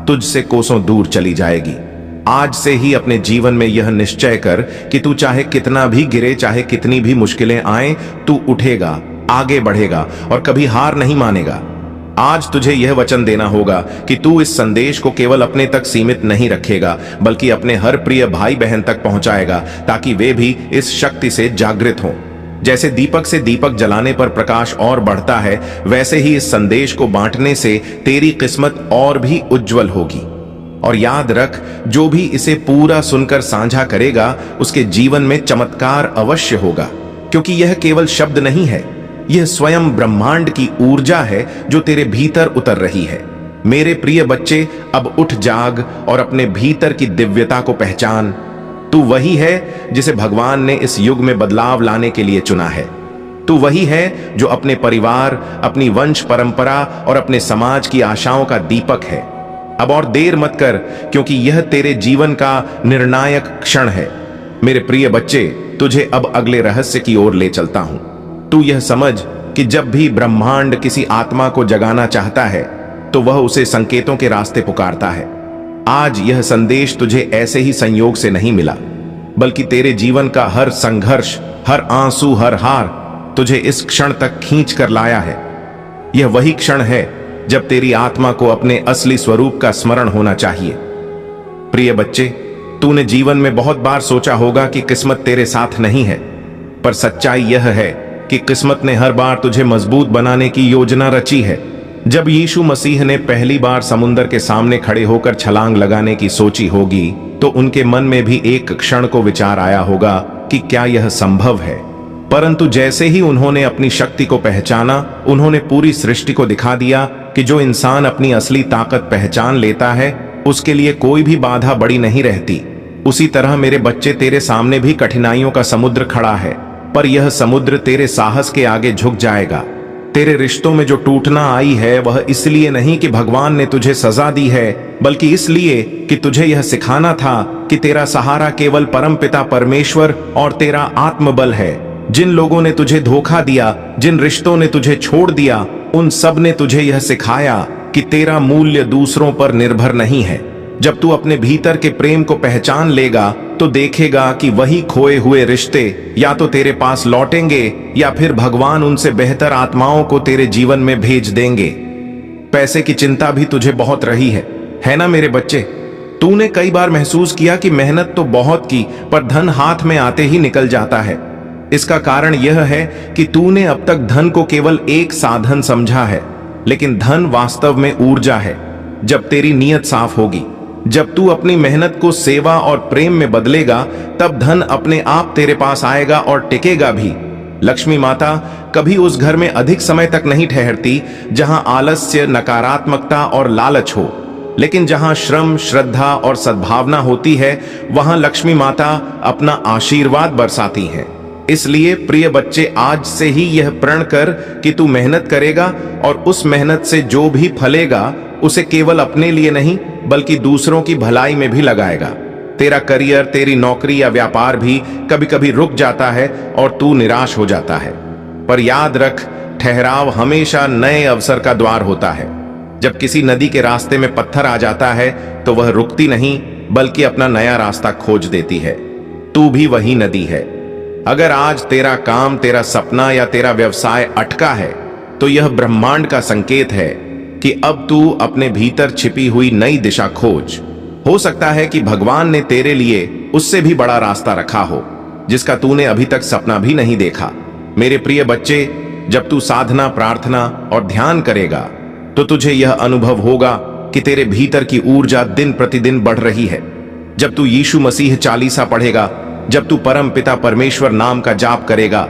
तुझसे कोसों दूर चली जाएगी। आज से ही अपने जीवन में यह निश्चय कर कि तू चाहे कितना भी गिरे, चाहे कितनी भी मुश्किलें आए, तू उठेगा, आगे बढ़ेगा और कभी हार नहीं मानेगा। आज तुझे यह वचन देना होगा कि तू इस संदेश को केवल अपने तक सीमित नहीं रखेगा, बल्कि अपने हर प्रिय भाई बहन तक पहुंचाएगा, ताकि वे भी इस शक्ति से जागृत हों। जैसे दीपक से दीपक जलाने पर प्रकाश और बढ़ता है, वैसे ही इस संदेश को बांटने से तेरी किस्मत और भी उज्जवल होगी। और याद रख, जो भी इसे पूरा सुनकर साझा करेगा उसके जीवन में चमत्कार अवश्य होगा, क्योंकि यह केवल शब्द नहीं है, यह स्वयं ब्रह्मांड की ऊर्जा है जो तेरे भीतर उतर रही है। मेरे प्रिय बच्चे, अब उठ जाग और अपने भीतर की दिव्यता को पहचान। तू वही है जिसे भगवान ने इस युग में बदलाव लाने के लिए चुना है। तू वही है जो अपने परिवार, अपनी वंश परंपरा और अपने समाज की आशाओं का दीपक है। अब और देर मत कर, क्योंकि यह तेरे जीवन का निर्णायक क्षण है। मेरे प्रिय बच्चे, तुझे अब अगले रहस्य की ओर ले चलता हूं। तू यह समझ कि जब भी ब्रह्मांड किसी आत्मा को जगाना चाहता है तो वह उसे संकेतों के रास्ते पुकारता है। आज यह संदेश तुझे ऐसे ही संयोग से नहीं मिला, बल्कि तेरे जीवन का हर संघर्ष, हर आंसू, हर हार तुझे इस क्षण तक खींच कर लाया है। यह वही क्षण है जब तेरी आत्मा को अपने असली स्वरूप का स्मरण होना चाहिए। प्रिय बच्चे, तूने जीवन में बहुत बार सोचा होगा कि किस्मत तेरे साथ नहीं है, पर सच्चाई यह है कि किस्मत ने हर बार तुझे मजबूत बनाने की योजना रची है। जब यीशु मसीह ने पहली बार समुद्र के सामने खड़े होकर छलांग लगाने की सोची होगी तो उनके मन में भी एक क्षण को विचार आया होगा कि क्या यह संभव है। परंतु जैसे ही उन्होंने अपनी शक्ति को पहचाना, उन्होंने पूरी सृष्टि को दिखा दिया कि जो इंसान अपनी असली ताकत पहचान लेता है उसके लिए कोई भी बाधा बड़ी नहीं रहती। उसी तरह मेरे बच्चे, तेरे सामने भी कठिनाइयों का समुद्र खड़ा है, पर यह समुद्र तेरे साहस के आगे झुक जाएगा। तेरे रिश्तों में जो टूटना आई है वह इसलिए नहीं कि भगवान ने तुझे सजा दी है, बल्कि इसलिए कि तुझे यह सिखाना था कि तेरा सहारा केवल परमपिता परमेश्वर और तेरा आत्मबल है। जिन लोगों ने तुझे धोखा दिया, जिन रिश्तों ने तुझे छोड़ दिया, उन सब ने तुझे यह सिखाया कि तेरा मूल्य दूसरों पर निर्भर नहीं है। जब तू अपने भीतर के प्रेम को पहचान लेगा तो देखेगा कि वही खोए हुए रिश्ते या तो तेरे पास लौटेंगे या फिर भगवान उनसे बेहतर आत्माओं को तेरे जीवन में भेज देंगे। पैसे की चिंता भी तुझे बहुत रही है ना मेरे बच्चे? तूने कई बार महसूस किया कि मेहनत तो बहुत की, पर धन हाथ में आते ही निकल जाता है। इसका कारण यह है कि तूने अब तक धन को केवल एक साधन समझा है, लेकिन धन वास्तव में ऊर्जा है। जब तेरी नीयत साफ होगी, जब तू अपनी मेहनत को सेवा और प्रेम में बदलेगा, तब धन अपने आप तेरे पास आएगा और टिकेगा भी। लक्ष्मी माता कभी उस घर में अधिक समय तक नहीं ठहरती जहां आलस्य, नकारात्मकता और लालच हो, लेकिन जहां श्रम, श्रद्धा और सद्भावना होती है, वहां लक्ष्मी माता अपना आशीर्वाद बरसाती है। इसलिए प्रिय बच्चे, आज से ही यह प्रण कर कि तू मेहनत करेगा और उस मेहनत से जो भी फलेगा उसे केवल अपने लिए नहीं बल्कि दूसरों की भलाई में भी लगाएगा। तेरा करियर, तेरी नौकरी या व्यापार भी कभी कभी रुक जाता है और तू निराश हो जाता है, पर याद रख, ठहराव हमेशा नए अवसर का द्वार होता है। जब किसी नदी के रास्ते में पत्थर आ जाता है तो वह रुकती नहीं बल्कि अपना नया रास्ता खोज देती है। तू भी वही नदी है। अगर आज तेरा काम, तेरा सपना या तेरा व्यवसाय अटका है तो यह ब्रह्मांड का संकेत है कि अब तू अपने भीतर छिपी हुई नई दिशा खोज। हो सकता है कि भगवान ने तेरे लिए उससे भी बड़ा रास्ता रखा हो जिसका तूने अभी तक सपना भी नहीं देखा। मेरे प्रिय बच्चे, जब तू साधना, प्रार्थना और ध्यान करेगा तो तुझे यह अनुभव होगा कि तेरे भीतर की ऊर्जा दिन प्रतिदिन बढ़ रही है। जब तू यीशु मसीह चालीसा पढ़ेगा, जब तू परम पिता परमेश्वर नाम का जाप करेगा